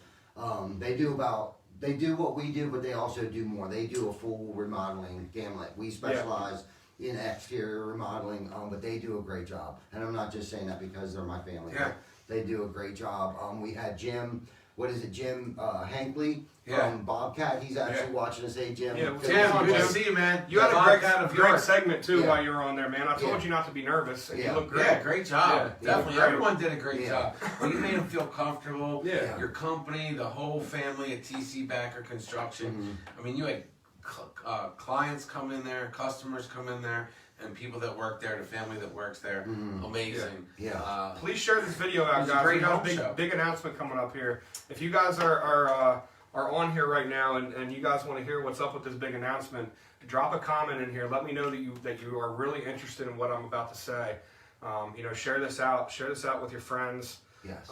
Speaker 3: They do what we do, but they also do more. They do a full remodeling gamut. We specialize in exterior remodeling, but they do a great job. And I'm not just saying that because they're my family.
Speaker 4: Yeah.
Speaker 3: They do a great job. We had Jim, Jim Hankley
Speaker 4: Yeah.
Speaker 3: from Bobcat. He's actually watching us. Hey, Jim.
Speaker 2: Yeah,
Speaker 3: Good
Speaker 4: Tim,
Speaker 3: to
Speaker 4: good to
Speaker 3: you.
Speaker 4: see you, man.
Speaker 2: You had a
Speaker 4: Bobcat of
Speaker 2: great
Speaker 4: York.
Speaker 2: segment too
Speaker 3: Yeah.
Speaker 2: while you were on there, man. I told
Speaker 3: Yeah.
Speaker 2: you not to be nervous, and
Speaker 3: Yeah.
Speaker 2: you look great.
Speaker 4: Yeah, great job.
Speaker 2: Yeah.
Speaker 4: Definitely.
Speaker 2: Yeah.
Speaker 4: Everyone did a great
Speaker 3: Yeah.
Speaker 4: job. Well, you made them feel comfortable.
Speaker 2: Yeah.
Speaker 4: Your company, the whole family at TC Backer Construction. I mean, you had clients come in there, customers come in there, and people that work there, the family that works there. Amazing.
Speaker 3: Yeah.
Speaker 2: Please share this video out,
Speaker 4: It's a
Speaker 2: guys.
Speaker 4: great
Speaker 2: We got
Speaker 4: home
Speaker 2: a
Speaker 4: show.
Speaker 2: big announcement coming up here. If you guys are are on here right now and you guys want to hear what's up with this big announcement, drop a comment in here. Let me know that you are really interested in what I'm about to say. Share this out with your friends.
Speaker 3: Yes.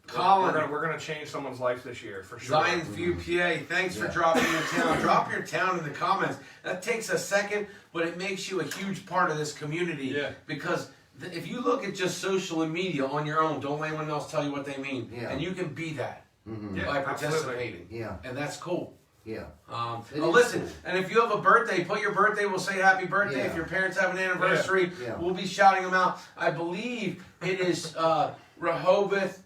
Speaker 4: Colin.
Speaker 2: We're gonna change someone's life this year for sure.
Speaker 4: Zion View, PA. Thanks for dropping your town. Drop your town in the comments. That takes a second, but it makes you a huge part of this community.
Speaker 2: Yeah.
Speaker 4: Because if you look at just social media on your own, don't let anyone else tell you what they mean.
Speaker 3: Yeah.
Speaker 4: And you can be that
Speaker 2: Yeah,
Speaker 4: by
Speaker 2: absolutely.
Speaker 4: participating.
Speaker 3: Yeah.
Speaker 4: And that's cool.
Speaker 3: Yeah.
Speaker 4: Listen,
Speaker 3: cool.
Speaker 4: and if you have a birthday, put your birthday. We'll say happy birthday.
Speaker 3: Yeah.
Speaker 4: If your parents have an anniversary,
Speaker 3: Yeah.
Speaker 4: we'll be shouting them out. I believe it is Rehoboth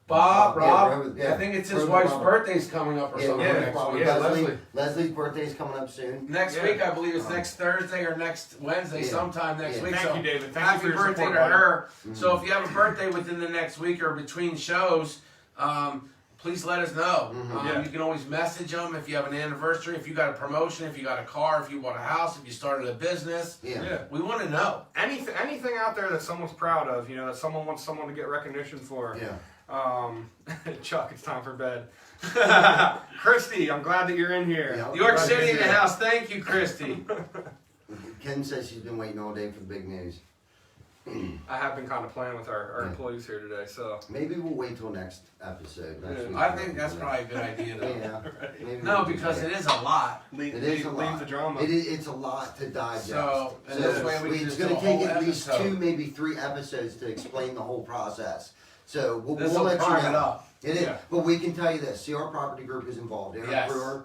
Speaker 4: Bob. Rob.
Speaker 3: Yeah.
Speaker 4: I think it's his
Speaker 3: Rehoboth
Speaker 4: wife's
Speaker 3: Bob.
Speaker 4: birthday's coming up or something
Speaker 2: yeah,
Speaker 4: next
Speaker 3: Bob.
Speaker 4: week.
Speaker 2: Yeah,
Speaker 3: Leslie's birthday's coming up soon.
Speaker 4: Next
Speaker 2: Yeah.
Speaker 4: week, I believe it's next Thursday or next Wednesday,
Speaker 3: Yeah.
Speaker 4: sometime next
Speaker 3: Yeah.
Speaker 4: week.
Speaker 2: Thank
Speaker 4: so
Speaker 2: you, David. Thank you
Speaker 4: happy
Speaker 2: for your
Speaker 4: birthday
Speaker 2: support,
Speaker 4: to
Speaker 2: buddy.
Speaker 4: her. So if you have a birthday within the next week or between shows, please let us know.
Speaker 2: Yeah.
Speaker 4: You can always message them if you have an anniversary, if you got a promotion, if you got a car, if you bought a house, if you started a business.
Speaker 3: Yeah.
Speaker 2: Yeah.
Speaker 4: We want to know.
Speaker 2: Anything out there that someone's proud of, that someone wants someone to get recognition for.
Speaker 3: Yeah.
Speaker 2: Chuck, it's time for bed. Christy, I'm glad that you're in here.
Speaker 3: Yeah.
Speaker 4: York
Speaker 3: Glad
Speaker 4: City
Speaker 3: to
Speaker 4: in the
Speaker 3: see
Speaker 4: house. Thank you, Christy.
Speaker 3: Kim says she's been waiting all day for the big news.
Speaker 2: I have been kind of playing with our
Speaker 3: Yeah.
Speaker 2: employees here today, so.
Speaker 3: Maybe we'll wait till next episode. Next
Speaker 2: Yeah.
Speaker 3: week.
Speaker 4: I think that's probably a good idea, though.
Speaker 3: Yeah. Maybe
Speaker 4: No,
Speaker 3: we'll do
Speaker 4: because
Speaker 3: that.
Speaker 4: it is a lot.
Speaker 2: Leave,
Speaker 3: It is a
Speaker 2: leave
Speaker 3: lot.
Speaker 2: the drama.
Speaker 3: It's a lot to digest.
Speaker 4: So, and this way we can
Speaker 3: it's
Speaker 4: just
Speaker 3: going
Speaker 4: do
Speaker 3: to
Speaker 4: a
Speaker 3: take
Speaker 4: whole
Speaker 3: at least
Speaker 4: episode.
Speaker 3: 2, maybe 3 episodes to explain the whole process. So we'll
Speaker 4: This'll
Speaker 3: let you
Speaker 4: prime it
Speaker 3: know.
Speaker 4: up.
Speaker 3: It is,
Speaker 2: Yeah.
Speaker 3: but we can tell you this: CR Property Group is involved. Aaron
Speaker 4: Yes.
Speaker 3: Brewer,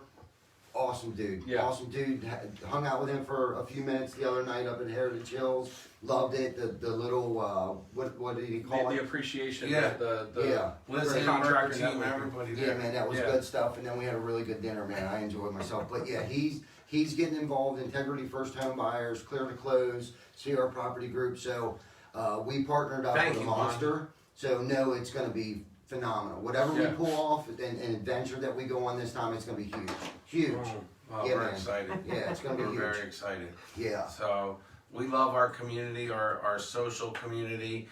Speaker 3: awesome dude.
Speaker 2: Yeah.
Speaker 3: Awesome dude. Hung out with him for a few minutes the other night up at Heritage Hills. Loved it. The little what did he call
Speaker 2: the
Speaker 3: it?
Speaker 2: appreciation.
Speaker 4: Yeah.
Speaker 3: Yeah.
Speaker 4: Listen,
Speaker 2: contractor
Speaker 4: team,
Speaker 2: network.
Speaker 4: everybody
Speaker 3: Yeah,
Speaker 4: there.
Speaker 3: man, that was
Speaker 2: Yeah.
Speaker 3: good stuff. And then we had a really good dinner, man. I enjoyed myself. But yeah, he's getting involved. Integrity First Home Buyers, Clear to Close, CR Property Group. So we partnered up
Speaker 4: Thank
Speaker 3: with a
Speaker 4: you, Juan.
Speaker 3: monster. So no, it's going to be phenomenal. Whatever
Speaker 2: Yeah.
Speaker 3: we pull off and adventure that we go on this time, it's going to be huge. Huge.
Speaker 4: Oh,
Speaker 3: Yeah,
Speaker 4: we're
Speaker 3: man.
Speaker 4: excited.
Speaker 3: Yeah, it's going to
Speaker 4: We're
Speaker 3: be huge.
Speaker 4: very excited.
Speaker 3: Yeah.
Speaker 4: So we love our community, our social community.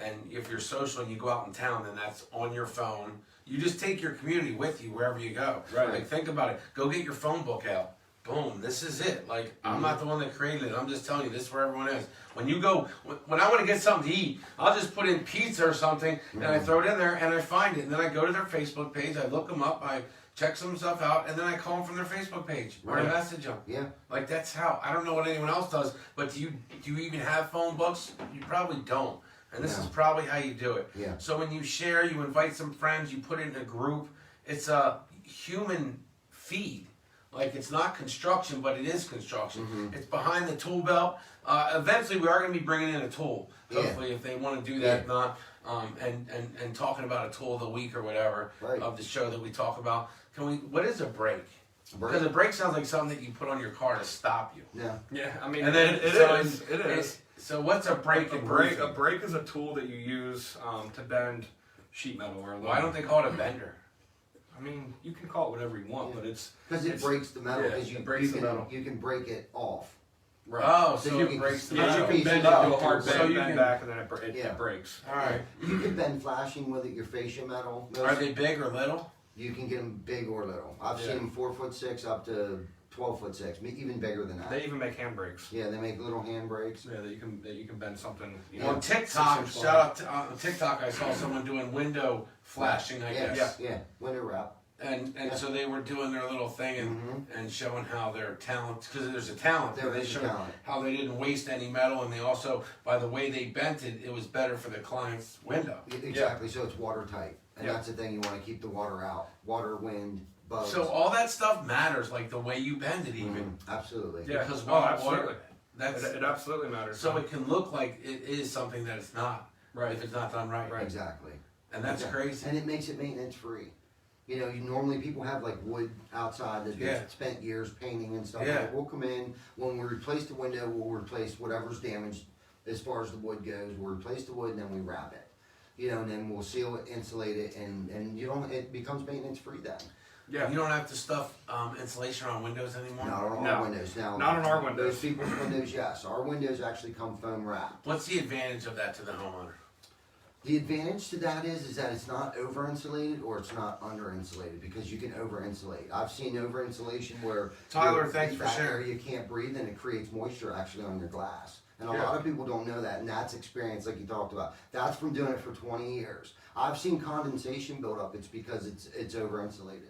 Speaker 4: And if you're social and you go out in town, then that's on your phone. You just take your community with you wherever you go.
Speaker 2: Right.
Speaker 4: Like, think about it. Go get your phone book out. Boom, this is it. Like, I'm not the one that created it. I'm just telling you, this is where everyone is. When you go, when I want to get something to eat, I'll just put in pizza or something, and I throw it in there, and I find it. And then I go to their Facebook page, I look them up, I check some stuff out, and then I call them from their Facebook page, or I
Speaker 3: Right.
Speaker 4: message them.
Speaker 3: Yeah.
Speaker 4: Like, that's how. I don't know what anyone else does, but do you even have phone books? You probably don't. And this
Speaker 3: No.
Speaker 4: is probably how you do it.
Speaker 3: Yeah.
Speaker 4: So when you share, you invite some friends, you put it in a group, it's a human feed. Like, it's not construction, but it is construction. It's behind the tool belt. Eventually, we are going to be bringing in a tool.
Speaker 3: Yeah.
Speaker 4: Hopefully, if they want to do that,
Speaker 3: Yeah.
Speaker 4: not and talking about a tool of the week or whatever
Speaker 3: Right.
Speaker 4: of the show that we talk about. Can we? What is a brake?
Speaker 3: Break.
Speaker 4: Because a brake sounds like something that you put on your car to stop you.
Speaker 3: Yeah.
Speaker 2: Yeah, I mean,
Speaker 4: And then
Speaker 2: it
Speaker 4: so
Speaker 2: is. It is.
Speaker 4: So what's a brake?
Speaker 2: A
Speaker 4: in
Speaker 2: brake,
Speaker 4: roofing?
Speaker 2: a brake is a tool that you use to bend sheet metal or aluminum.
Speaker 4: Why don't they call it a bender?
Speaker 2: I mean, you can call it whatever you want, but it's
Speaker 3: Because it
Speaker 2: it's-
Speaker 3: breaks the metal.
Speaker 2: yeah,
Speaker 3: Because
Speaker 2: it breaks the metal.
Speaker 3: you can break it off.
Speaker 2: right.
Speaker 4: Oh,
Speaker 3: So
Speaker 4: so
Speaker 3: you
Speaker 4: it
Speaker 3: can-
Speaker 4: breaks the
Speaker 3: yeah,
Speaker 2: Yeah,
Speaker 4: metal.
Speaker 2: you can bend it
Speaker 3: Oh,
Speaker 2: into a hard
Speaker 3: so
Speaker 2: bend,
Speaker 4: you
Speaker 2: bend
Speaker 4: can-
Speaker 2: back, and then it
Speaker 3: Yeah.
Speaker 2: breaks.
Speaker 4: All right.
Speaker 3: You can bend flashing with it, your fascia metal.
Speaker 4: Are they big or little?
Speaker 3: You can get them big or little. I've
Speaker 2: Yeah.
Speaker 3: seen them 4'6" up to 12'6", even bigger than that.
Speaker 2: They even make hand brakes.
Speaker 3: Yeah, they make little hand brakes.
Speaker 2: Yeah, that you can bend something.
Speaker 4: On TikTok, shout out to, on TikTok, I saw someone doing window flashing, I
Speaker 3: Yeah,
Speaker 4: guess.
Speaker 3: yeah, window wrap.
Speaker 4: And
Speaker 3: Yeah.
Speaker 4: so they were doing their little thing
Speaker 3: Mhm.
Speaker 4: and showing how their talent, because there's a talent,
Speaker 3: There
Speaker 4: they
Speaker 3: is a
Speaker 4: showed
Speaker 3: talent.
Speaker 4: how they didn't waste any metal, and they also, by the way they bent it, it was better for the client's window.
Speaker 3: Exactly, so it's watertight. And
Speaker 2: Yeah.
Speaker 3: that's the thing, you want to keep the water out. Water, wind, bugs.
Speaker 4: So all that stuff matters, like the way you bend it even.
Speaker 3: Absolutely.
Speaker 2: Yeah.
Speaker 4: Because
Speaker 2: Oh,
Speaker 4: water,
Speaker 2: absolutely.
Speaker 4: that's,
Speaker 2: It absolutely matters.
Speaker 4: so it can look like it is something that it's not,
Speaker 2: Right.
Speaker 4: if it's not done right.
Speaker 2: Right.
Speaker 3: Exactly.
Speaker 4: And that's
Speaker 3: Yeah.
Speaker 4: crazy.
Speaker 3: And it makes it maintenance free. You know, normally people have like wood outside that
Speaker 4: Yeah.
Speaker 3: they've spent years painting and stuff.
Speaker 4: Yeah.
Speaker 3: Like, we'll come in, when we replace the window, we'll replace whatever's damaged as far as the wood goes. We'll replace the wood and then we wrap it. You know, and then we'll seal it, insulate it, and you don't, it becomes maintenance free then.
Speaker 2: Yeah.
Speaker 4: You don't have to stuff insulation on windows anymore?
Speaker 3: Not on
Speaker 2: No.
Speaker 3: our windows. Now,
Speaker 2: Not on our windows.
Speaker 3: Those people's windows, yes. Our windows actually come foam wrapped.
Speaker 4: What's the advantage of that to the homeowner?
Speaker 3: The advantage to that is that it's not over insulated or it's not under insulated, because you can over insulate. I've seen over insulation where
Speaker 4: Tyler, thanks for
Speaker 3: that
Speaker 4: sharing.
Speaker 3: area can't breathe and it creates moisture actually on your glass. And a
Speaker 2: Yeah.
Speaker 3: lot of people don't know that, and that's experience like you talked about. That's from doing it for 20 years. I've seen condensation build up. It's because it's over insulated.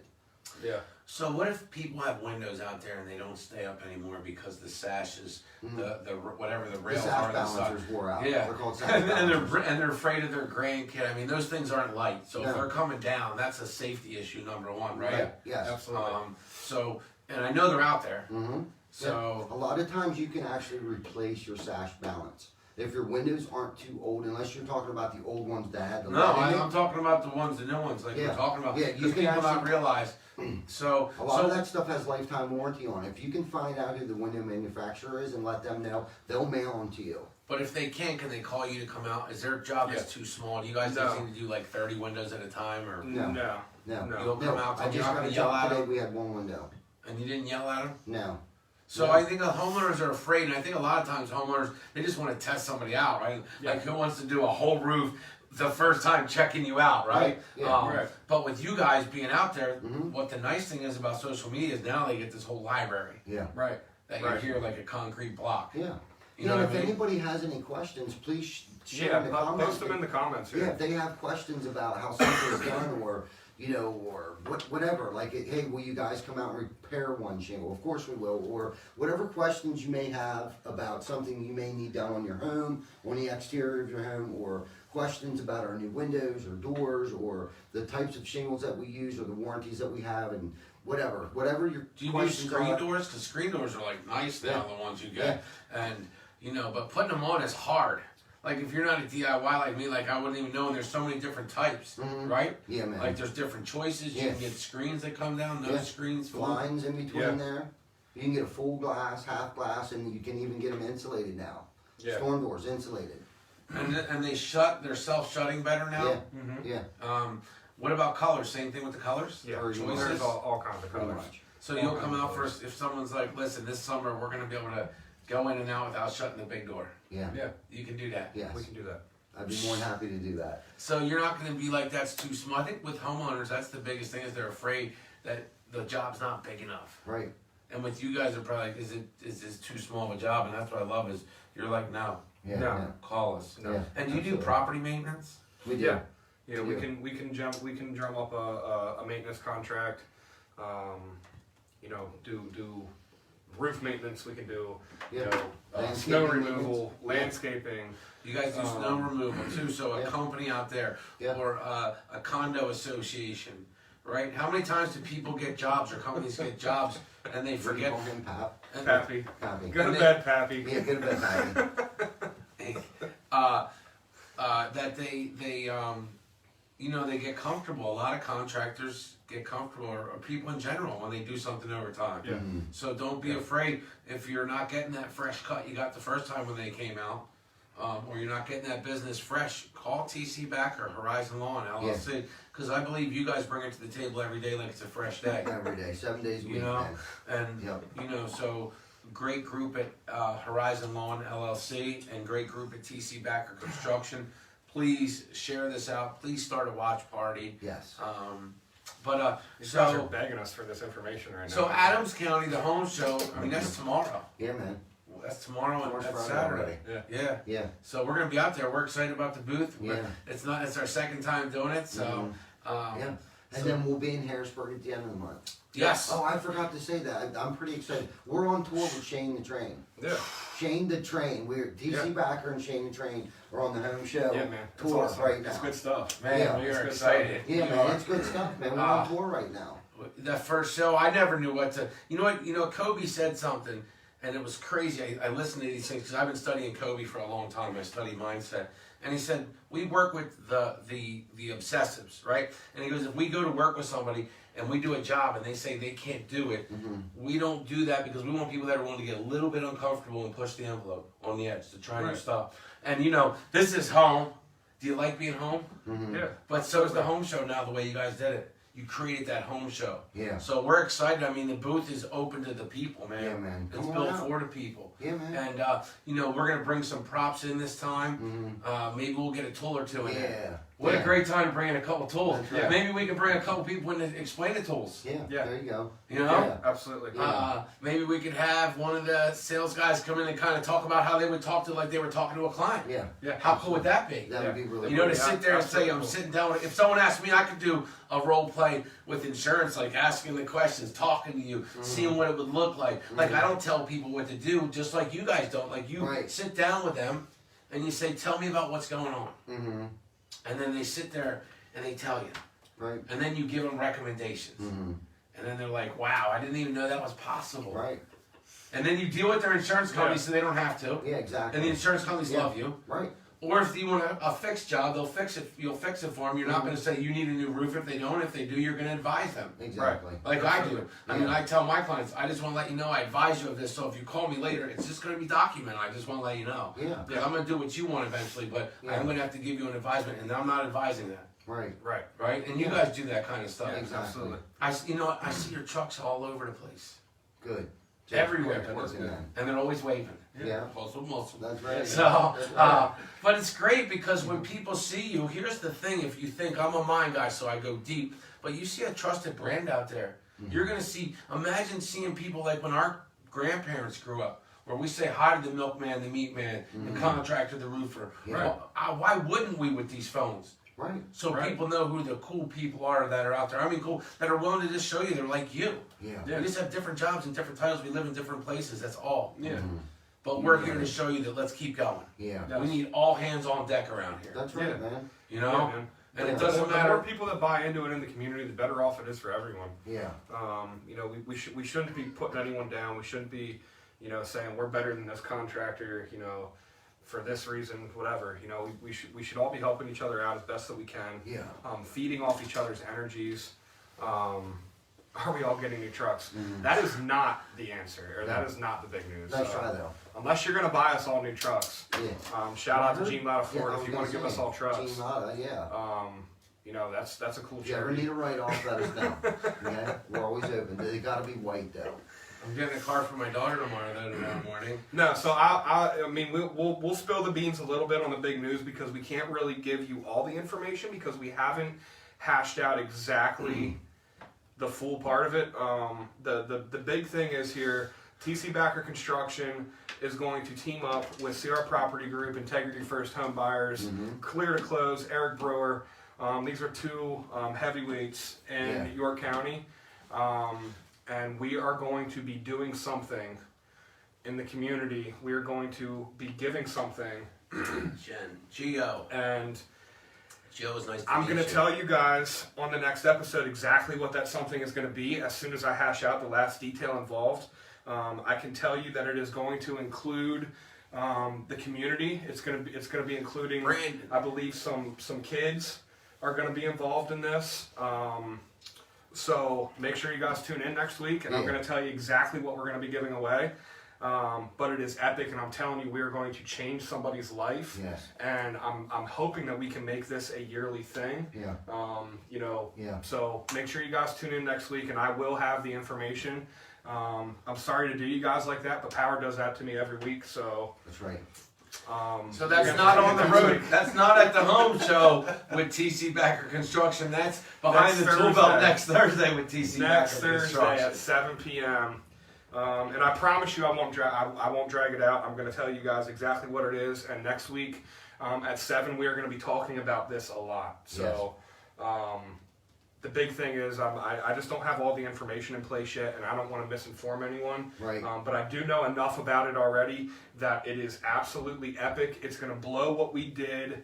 Speaker 2: Yeah.
Speaker 4: So what if people have windows out there and they don't stay up anymore because the sashes, the whatever the
Speaker 3: The
Speaker 4: rails
Speaker 3: sash
Speaker 4: are on the side.
Speaker 3: balancers wore out.
Speaker 4: Yeah,
Speaker 3: They're called sash
Speaker 4: and
Speaker 3: balancers.
Speaker 4: they're afraid of their grandkid. I mean, those things aren't light. So if
Speaker 3: No.
Speaker 4: they're coming down, that's a safety issue number one, right?
Speaker 3: Yes.
Speaker 2: Absolutely.
Speaker 4: So, and I know they're out there.
Speaker 3: Mm-hmm.
Speaker 4: So
Speaker 3: A lot of times you can actually replace your sash balance. If your windows aren't too old, unless you're talking about the old ones that had the
Speaker 4: no,
Speaker 3: lead in it.
Speaker 4: I'm talking about the ones, the new ones, like
Speaker 3: Yeah.
Speaker 4: we're talking about.
Speaker 3: Yeah, you
Speaker 4: Because
Speaker 3: can
Speaker 4: people not
Speaker 3: actually-
Speaker 4: realize. So
Speaker 3: A lot of that stuff has lifetime warranty on it. If you can find out who the window manufacturer is and let them know, they'll mail them to you.
Speaker 4: But if they can't, can they call you to come out? Is their job
Speaker 2: Yeah.
Speaker 4: is too small? Do you guys
Speaker 2: No.
Speaker 4: seem to do like 30 windows at a time, or
Speaker 3: No.
Speaker 2: No.
Speaker 3: No.
Speaker 2: No.
Speaker 4: you'll come out?
Speaker 3: I
Speaker 4: You're
Speaker 3: just
Speaker 4: not
Speaker 3: got
Speaker 4: gonna
Speaker 3: a
Speaker 4: yell
Speaker 3: job
Speaker 4: at
Speaker 3: today,
Speaker 4: them,
Speaker 3: we had one window.
Speaker 4: and you didn't yell at them?
Speaker 3: No.
Speaker 4: So
Speaker 3: No.
Speaker 4: I think homeowners are afraid, and I think a lot of times homeowners, they just want to test somebody out, right?
Speaker 2: Yeah.
Speaker 4: Like who wants to do a whole roof the first time checking you out, right?
Speaker 3: Right, yeah,
Speaker 2: right.
Speaker 4: But with you guys being out there,
Speaker 3: Mhm.
Speaker 4: what the nice thing is about social media is now they get this whole library
Speaker 3: Yeah.
Speaker 2: Right.
Speaker 4: that
Speaker 2: Right.
Speaker 4: you hear like a concrete block.
Speaker 3: Yeah.
Speaker 4: You know
Speaker 3: and
Speaker 4: what
Speaker 3: if
Speaker 4: I mean?
Speaker 3: anybody has any questions, please share
Speaker 2: Yeah.
Speaker 3: in the comments.
Speaker 2: Post them in the comments.
Speaker 3: Yeah, if they have questions about how something is done, or or whatever, like, hey, will you guys come out and repair one shingle? Of course we will. Or whatever questions you may have about something you may need done on your home, on the exterior of your home, or questions about our new windows or doors, or the types of shingles that we use, or the warranties that we have, and whatever your
Speaker 4: Do you do
Speaker 3: questions
Speaker 4: screen
Speaker 3: are.
Speaker 4: doors? Because screen doors are like nice now,
Speaker 3: Yeah.
Speaker 4: the ones you get, and but putting them on is hard. Like if you're not a DIY like me, like I wouldn't even know. And there's so many different types,
Speaker 3: Mhm.
Speaker 4: right?
Speaker 3: Yeah, man.
Speaker 4: Like there's different choices. You
Speaker 3: Yeah.
Speaker 4: can get screens that come down, no
Speaker 3: Yeah.
Speaker 4: screens.
Speaker 3: Blinds in between
Speaker 2: Yeah.
Speaker 3: there. You can get a full glass, half glass, and you can even get them insulated now.
Speaker 2: Yeah.
Speaker 3: Storm doors insulated.
Speaker 4: And they shut. They're self-shutting better now.
Speaker 3: Yeah,
Speaker 2: Mm-hmm.
Speaker 3: yeah.
Speaker 4: What about colors? Same thing with the colors.
Speaker 2: Yeah.
Speaker 3: Or
Speaker 2: There's
Speaker 4: choices.
Speaker 2: all kinds of
Speaker 3: Pretty
Speaker 2: colors.
Speaker 3: much.
Speaker 4: So you'll come out first if someone's like, listen, this summer we're gonna be able to go in and out without shutting the big door.
Speaker 3: Yeah.
Speaker 2: Yeah.
Speaker 4: You can do that.
Speaker 3: Yes.
Speaker 2: We can do that.
Speaker 3: I'd be more than happy to do that.
Speaker 4: So you're not going to be like that's too small. I think with homeowners, that's the biggest thing is they're afraid that the job's not big enough.
Speaker 3: Right.
Speaker 4: And with you guys, are probably like, is this too small of a job? And that's what I love is you're like, no,
Speaker 3: Yeah.
Speaker 2: No.
Speaker 3: Yeah.
Speaker 4: call us.
Speaker 2: No.
Speaker 3: Yeah,
Speaker 4: And do you do
Speaker 3: absolutely.
Speaker 4: property maintenance?
Speaker 3: We do.
Speaker 2: Yeah. Yeah, we
Speaker 3: Yeah.
Speaker 2: can drum up a maintenance contract. Do roof maintenance. We can do
Speaker 3: Yeah.
Speaker 2: snow
Speaker 3: Landscaping
Speaker 2: removal, landscaping.
Speaker 4: You guys do snow removal too. So a
Speaker 3: Yeah.
Speaker 4: company out there
Speaker 3: Yeah.
Speaker 4: or a condo association, right? How many times do people get jobs or companies get jobs and they forget?
Speaker 3: Call him Pap.
Speaker 4: And,
Speaker 2: Pappy.
Speaker 3: Pappy.
Speaker 2: Go to
Speaker 4: And
Speaker 2: bed, Pappy.
Speaker 3: Yeah, good bit, Pappy.
Speaker 4: that they they get comfortable. A lot of contractors get comfortable, or people in general, when they do something over time.
Speaker 2: Yeah.
Speaker 3: Mhm.
Speaker 4: So don't be afraid if you're not getting that fresh cut you got the first time when they came out, or you're not getting that business fresh. Call TC Backer, Horizon Lawn LLC, because I believe you guys bring it to the table every day like it's a fresh day.
Speaker 3: Every day, 7 days a
Speaker 4: You
Speaker 3: week,
Speaker 4: know,
Speaker 3: man.
Speaker 4: and
Speaker 3: Yep.
Speaker 4: so great group at Horizon Lawn LLC and great group at TC Backer Construction. Please share this out. Please start a watch party.
Speaker 3: Yes.
Speaker 2: These guys are
Speaker 4: So
Speaker 2: begging us for this information right now.
Speaker 4: so Adams County, the home show. I mean that's tomorrow.
Speaker 3: Yeah, man.
Speaker 4: That's tomorrow and
Speaker 3: Tomorrow's
Speaker 4: that's
Speaker 3: Friday
Speaker 4: Saturday.
Speaker 3: already.
Speaker 4: Yeah.
Speaker 3: Yeah.
Speaker 4: So we're gonna be out there. We're excited about the booth.
Speaker 3: Yeah.
Speaker 4: It's our second time doing it. So
Speaker 3: Yeah. And
Speaker 4: so-
Speaker 3: then we'll be in Harrisburg at the end of the month.
Speaker 4: yes.
Speaker 3: Oh, I forgot to say that. I'm pretty excited. We're on tour with Shane the Train.
Speaker 2: Yeah.
Speaker 3: Shane the Train. We're TC
Speaker 2: Yeah.
Speaker 3: Backer and Shane the Train are on the home show
Speaker 2: Yeah, man. It's
Speaker 3: tour
Speaker 2: awesome.
Speaker 3: right now.
Speaker 2: It's good stuff.
Speaker 4: Man,
Speaker 3: Yeah,
Speaker 4: we
Speaker 2: it's
Speaker 4: are
Speaker 2: good
Speaker 4: excited.
Speaker 3: Yeah,
Speaker 4: We
Speaker 3: man,
Speaker 4: are.
Speaker 3: it's good stuff, man. We're on tour right now.
Speaker 4: That first show, I never knew what to. You know what? Kobe said something, and it was crazy. I listened to these things because I've been studying Kobe for a long time. I study mindset, and he said we work with the obsessives, right? And he goes, if we go to work with somebody and we do a job and they say they can't do it, we don't do that because we want people that are willing to get a little bit uncomfortable and push the envelope on the edge to try new
Speaker 2: Right.
Speaker 4: stuff. And this is home. Do you like being home?
Speaker 3: Mm-hmm.
Speaker 2: Yeah.
Speaker 4: But so is the home show now. The way you guys did it. you created that home show.
Speaker 3: Yeah.
Speaker 4: So we're excited. I mean, the booth is open to the people, man.
Speaker 3: Yeah, man.
Speaker 4: It's
Speaker 3: Come on
Speaker 4: built
Speaker 3: out.
Speaker 4: for the people.
Speaker 3: Yeah, man.
Speaker 4: And, we're going to bring some props in this time. Maybe we'll get a tool or two in there.
Speaker 3: Yeah.
Speaker 4: What
Speaker 3: Yeah.
Speaker 4: a great time to bring in a couple tools.
Speaker 3: That's right.
Speaker 4: Maybe we can bring a couple people in to explain the tools.
Speaker 3: Yeah,
Speaker 2: Yeah.
Speaker 3: there you go.
Speaker 4: You know?
Speaker 3: Yeah.
Speaker 2: Absolutely.
Speaker 4: Maybe we could have one of the sales guys come in and kind of talk about how they would talk to like they were talking to a client.
Speaker 3: Yeah.
Speaker 2: Yeah.
Speaker 4: How cool would that be?
Speaker 3: That would be really
Speaker 4: You know,
Speaker 3: cool.
Speaker 4: to sit there and say,
Speaker 2: absolutely
Speaker 4: I'm
Speaker 2: cool.
Speaker 4: sitting down with, if someone asked me, I could do a role play with insurance, like asking the questions, talking to you, seeing what it would look like. Like, I don't tell people what to do, just like you guys don't. Like, you
Speaker 3: Right.
Speaker 4: sit down with them and you say, tell me about what's going on.
Speaker 3: Mm-hmm.
Speaker 4: And then they sit there and they tell you.
Speaker 3: Right.
Speaker 4: And then you give them recommendations.
Speaker 3: Mm-hmm.
Speaker 4: And then they're like, wow, I didn't even know that was possible.
Speaker 3: Right.
Speaker 4: And then you deal with their insurance company so they don't have to.
Speaker 3: Yeah, exactly.
Speaker 4: And the insurance companies
Speaker 3: Yeah.
Speaker 4: love you.
Speaker 3: Right.
Speaker 4: Or if you want a fixed job, they'll fix it. You'll fix it for them. You're not going to say you need a new roof. If they don't, if they do, you're going to advise them.
Speaker 3: Exactly.
Speaker 4: Like I do. I mean,
Speaker 3: Yeah.
Speaker 4: I tell my clients, I just want to let you know I advise you of this. So if you call me later, it's just going to be documented. I just want to let you know.
Speaker 3: Yeah.
Speaker 4: Because I'm going to do what you want eventually, but
Speaker 3: Yeah.
Speaker 4: I'm going to have to give you an advisement, and I'm not advising that.
Speaker 3: Right.
Speaker 2: Right.
Speaker 4: Right? And you
Speaker 3: Yeah.
Speaker 4: guys do that kind of stuff.
Speaker 3: Yeah, exactly.
Speaker 2: Absolutely.
Speaker 4: I see your trucks all over the place.
Speaker 3: Good.
Speaker 4: Everywhere.
Speaker 3: Good working, man.
Speaker 4: And they're always waving.
Speaker 3: Yeah.
Speaker 4: Muscle.
Speaker 3: That's right.
Speaker 4: So,
Speaker 3: That's right.
Speaker 4: but it's great because when people see you, here's the thing: if you think I'm a mind guy, so I go deep, but you see a trusted brand out there, you're gonna see. Imagine seeing people like when our grandparents grew up, where we say hi to the milkman, the meat man, the contractor, the roofer.
Speaker 3: Yeah.
Speaker 4: Well, why wouldn't we with these phones?
Speaker 3: Right.
Speaker 4: So
Speaker 2: Right.
Speaker 4: people know who the cool people are that are out there. I mean, cool that are willing to just show you they're like you.
Speaker 3: Yeah.
Speaker 4: We just have different jobs and different titles. We live in different places. That's all.
Speaker 2: Yeah.
Speaker 3: Mhm.
Speaker 4: But we're here to show you that let's keep going.
Speaker 3: Yeah.
Speaker 2: Yeah.
Speaker 4: We need all hands on deck around here.
Speaker 3: That's right,
Speaker 2: Yeah.
Speaker 3: man.
Speaker 4: You know?
Speaker 2: Yeah, man.
Speaker 4: And
Speaker 3: Yeah.
Speaker 4: it doesn't
Speaker 2: The more
Speaker 4: matter.
Speaker 2: people that buy into it in the community, the better off it is for everyone.
Speaker 3: Yeah.
Speaker 2: We shouldn't be putting anyone down. We shouldn't be, saying we're better than this contractor, for this reason, whatever. We should all be helping each other out as best that we can.
Speaker 3: Yeah.
Speaker 2: Feeding off each other's energies. Are we all getting new trucks?
Speaker 3: Mhm.
Speaker 2: That is not the answer, or that
Speaker 3: No.
Speaker 2: is not the big news.
Speaker 3: That's
Speaker 2: So,
Speaker 3: right, though.
Speaker 2: unless you're going to buy us all new trucks.
Speaker 3: Yeah.
Speaker 2: Shout out to
Speaker 4: Roger?
Speaker 2: Gene Latta
Speaker 3: Yeah,
Speaker 2: Ford
Speaker 3: I
Speaker 2: if
Speaker 3: was
Speaker 2: you
Speaker 3: gonna
Speaker 2: want to give
Speaker 3: say,
Speaker 2: us all trucks.
Speaker 3: Gene Latta, yeah.
Speaker 2: That's a cool
Speaker 3: If you ever
Speaker 2: charity.
Speaker 3: need a write-off, let us know. Okay? We're always open. They gotta be white, though.
Speaker 4: I'm getting a car for my daughter tomorrow morning.
Speaker 2: No, so we'll spill the beans a little bit on the big news because we can't really give you all the information because we haven't hashed out exactly the full part of it. The big thing is here, TC Backer Construction is going to team up with Sierra Property Group, Integrity First Home Buyers, Clear to Close, Eric Brewer. These are two heavyweights in
Speaker 3: Yeah.
Speaker 2: York County. And we are going to be doing something in the community. We are going to be giving something.
Speaker 4: Gio.
Speaker 2: And
Speaker 4: Gio is nice to
Speaker 2: I'm
Speaker 4: meet
Speaker 2: going to
Speaker 4: you.
Speaker 2: tell you guys on the next episode exactly what that something is going to be as soon as I hash out the last detail involved. I can tell you that it is going to include the community. It's going to be including,
Speaker 4: Brandon.
Speaker 2: I believe, some kids are going to be involved in this. So make sure you guys tune in next week, and I'm
Speaker 3: Yeah.
Speaker 2: going to tell you exactly what we're going to be giving away. But it is epic, and I'm telling you, we are going to change somebody's life.
Speaker 3: Yes.
Speaker 2: And I'm hoping that we can make this a yearly thing.
Speaker 3: Yeah. Yeah.
Speaker 2: So make sure you guys tune in next week, and I will have the information. I'm sorry to do you guys like that, but Power does that to me every week. So.
Speaker 3: That's right.
Speaker 4: So that's
Speaker 2: yeah,
Speaker 4: not on the
Speaker 2: next
Speaker 4: road.
Speaker 2: week.
Speaker 4: That's not at the home show with TC Backer Construction. That's behind
Speaker 2: Next
Speaker 4: the tool belt
Speaker 2: Thursday.
Speaker 4: next Thursday with TC
Speaker 2: Next
Speaker 4: Backer
Speaker 2: Thursday
Speaker 4: Construction.
Speaker 2: at 7 p.m. And I promise you, I won't drag it out. I'm going to tell you guys exactly what it is. And next week at 7, we are going to be talking about this a lot. So the big thing is I just don't have all the information in place yet, and I don't want to misinform anyone.
Speaker 3: Right.
Speaker 2: But I do know enough about it already that it is absolutely epic. It's going to blow what we did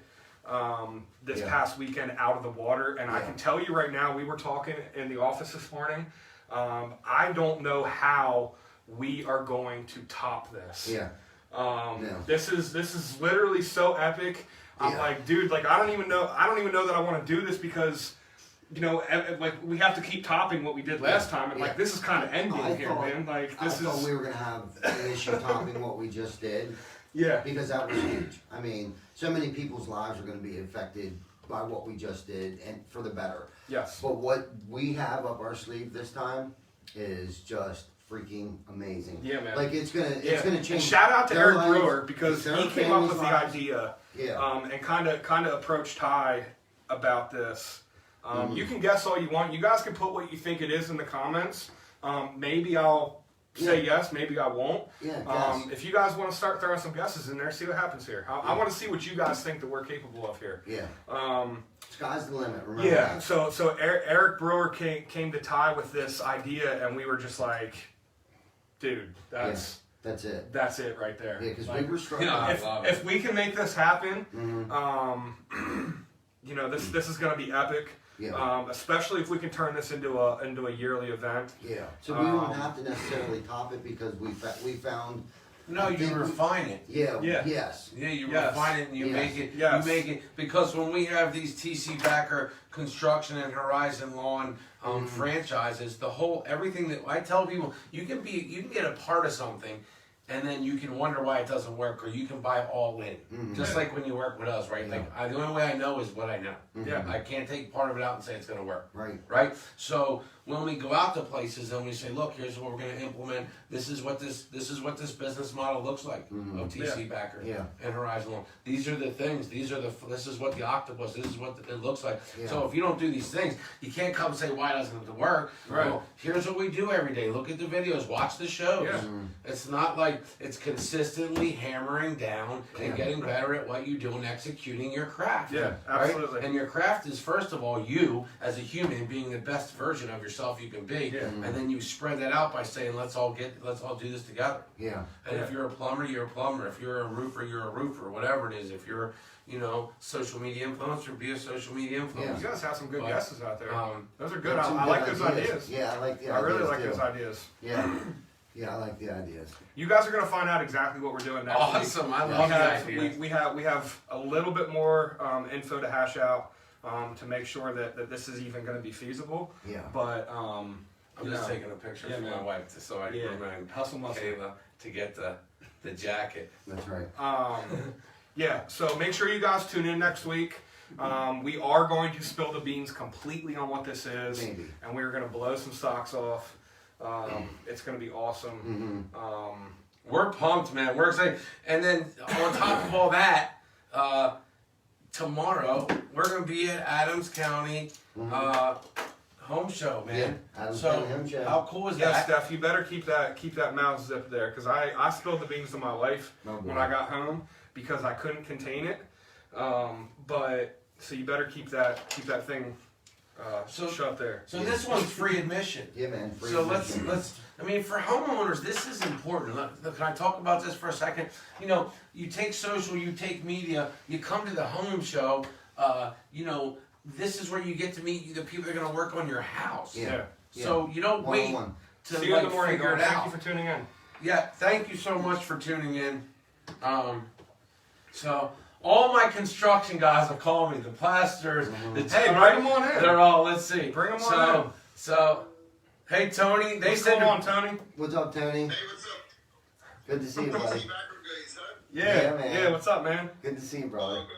Speaker 2: this
Speaker 3: Yeah.
Speaker 2: past weekend out of the water. And I
Speaker 3: Yeah.
Speaker 2: can tell you right now, we were talking in the office this morning. I don't know how we are going to top this.
Speaker 3: Yeah. No.
Speaker 2: This is literally so epic. I'm
Speaker 3: Yeah.
Speaker 2: like, dude, like I don't even know that I want to do this because, like we have to keep topping what we did last time, and like
Speaker 3: Yeah.
Speaker 2: this is kind of ending
Speaker 3: I
Speaker 2: here,
Speaker 3: thought-
Speaker 2: man. Like
Speaker 3: I
Speaker 2: this
Speaker 3: thought
Speaker 2: is
Speaker 3: we were gonna have an issue topping what we just did
Speaker 2: yeah.
Speaker 3: because that was huge. I mean, so many people's lives are gonna be affected by what we just did, and for the better.
Speaker 2: Yes.
Speaker 3: But what we have up our sleeve this time is just freaking amazing.
Speaker 2: Yeah, man.
Speaker 3: Like it's gonna
Speaker 2: And
Speaker 3: change.
Speaker 2: shout out to
Speaker 3: their
Speaker 2: Eric
Speaker 3: lives,
Speaker 2: Brewer because
Speaker 3: their
Speaker 2: he came up with the
Speaker 3: families' lives.
Speaker 2: idea.
Speaker 3: Yeah.
Speaker 2: And kind of approached Ty about this. You can guess all you want. You guys can put what you think it is in the comments. Maybe I'll say yes, maybe I won't.
Speaker 3: Yeah, guess.
Speaker 2: If you guys want to start throwing some guesses in there, see what happens here. I want to see what you guys think that we're capable of here.
Speaker 3: Yeah.
Speaker 2: Um,
Speaker 3: Sky's the limit. Remember
Speaker 2: yeah.
Speaker 3: that.
Speaker 2: So Eric Brewer came to Ty with this idea, and we were just like, dude, that's it right there.
Speaker 3: Yeah, because
Speaker 2: Like,
Speaker 3: we were struggling.
Speaker 2: if we can make this happen,
Speaker 3: Mhm.
Speaker 2: you know, this is going to be epic.
Speaker 3: Yeah.
Speaker 2: Especially if we can turn this into a yearly event.
Speaker 3: Yeah. So we don't have to necessarily top it because we found.
Speaker 4: No, you refine it.
Speaker 3: Yeah.
Speaker 2: Yeah.
Speaker 3: Yes.
Speaker 4: Yeah, you
Speaker 2: Yes.
Speaker 4: refine it and you
Speaker 3: Yes.
Speaker 4: make it.
Speaker 2: Yes.
Speaker 4: You make it because when we have these TC Backer Construction and Horizon Lawn franchises, everything that I tell people, you can get a part of something, and then you can wonder why it doesn't work, or you can buy all in. Just like when you work with us, right?
Speaker 3: Yeah.
Speaker 4: Like the only way I know is what I know.
Speaker 2: Yeah.
Speaker 4: I can't take part of it out and say it's going to work.
Speaker 3: Right.
Speaker 4: Right? So when we go out to places and we say, look, here's what we're going to implement. This is what this business model looks like of TC Backer
Speaker 3: Yeah.
Speaker 4: and Horizon Lawn. These are the things. This is what the octopus. This is what it looks like.
Speaker 3: Yeah.
Speaker 4: So if you don't do these things, you can't come and say why doesn't it work.
Speaker 2: Right.
Speaker 4: Well, here's what we do every day. Look at the videos. Watch the shows.
Speaker 2: Yeah.
Speaker 4: It's not like it's consistently hammering down and getting better at what you do and executing your craft.
Speaker 2: Yeah,
Speaker 4: right?
Speaker 2: absolutely.
Speaker 4: And your craft is first of all you as a human being the best version of yourself you can be.
Speaker 2: Yeah.
Speaker 4: And then you spread that out by saying let's all do this together.
Speaker 3: Yeah.
Speaker 4: And if you're a plumber, you're a plumber. If you're a roofer, you're a roofer. Whatever it is. If you're, social media influencer, be a social media influencer.
Speaker 2: You guys have some good
Speaker 4: But,
Speaker 2: guesses out there. Those are good.
Speaker 3: Got some
Speaker 2: I
Speaker 3: good
Speaker 2: like those ideas.
Speaker 3: Yeah, I like the ideas.
Speaker 2: I really like
Speaker 3: too.
Speaker 2: those ideas.
Speaker 3: Yeah. Yeah, I like the ideas.
Speaker 2: You guys are going to find out exactly what we're doing next week.
Speaker 4: Awesome! I love that idea.
Speaker 2: We have a little bit more info to hash out to make sure that this is even going to be feasible.
Speaker 3: Yeah.
Speaker 2: But
Speaker 4: I'm just taking a picture for
Speaker 2: man.
Speaker 4: my wife so I can remind
Speaker 2: hustle muscle.
Speaker 4: Kayla to get the jacket.
Speaker 3: That's right.
Speaker 2: Yeah, so make sure you guys tune in next week. We are going to spill the beans completely on what this is,
Speaker 3: Maybe.
Speaker 2: and we're going to blow some socks off. It's going to be awesome.
Speaker 4: We're pumped, man. We're excited. And then on top of all that, tomorrow we're gonna be at Adams County home show, man.
Speaker 3: Yeah, Adams
Speaker 4: so
Speaker 3: County home show.
Speaker 4: how cool is
Speaker 2: Yeah,
Speaker 4: that?
Speaker 2: Steph, you better keep that mouth zipped there, because I spilled the beans to my wife when I got home because I couldn't contain it. But so you better keep that thing shut there.
Speaker 4: So this one's free admission.
Speaker 3: Yeah, man. Free
Speaker 4: So
Speaker 3: admission.
Speaker 4: let's. I mean, for homeowners, this is important. Look, can I talk about this for a second? You take social, you take media, you come to the home show. This is where you get to meet the people that are going to work on your house.
Speaker 3: Yeah.
Speaker 4: So you don't wait
Speaker 3: One-on-one.
Speaker 4: to
Speaker 2: See you in the morning,
Speaker 4: figure it
Speaker 2: guys.
Speaker 4: out.
Speaker 2: Thank you for tuning in.
Speaker 4: Yeah, thank you so much for tuning in. So all my construction guys will call me, the plasters, the
Speaker 2: Hey, bring them on in.
Speaker 4: They're all, let's see.
Speaker 2: Bring 'em on in.
Speaker 4: So, hey Tony, they
Speaker 2: What's
Speaker 4: said
Speaker 2: going on, Tony?
Speaker 3: What's up, Tony?
Speaker 5: Hey, what's up?
Speaker 3: Good to see you, buddy.
Speaker 5: TC Backer guys, huh?
Speaker 3: Yeah, man.
Speaker 2: Yeah, what's up, man?
Speaker 3: Good to see you, brother.
Speaker 5: Oh, good.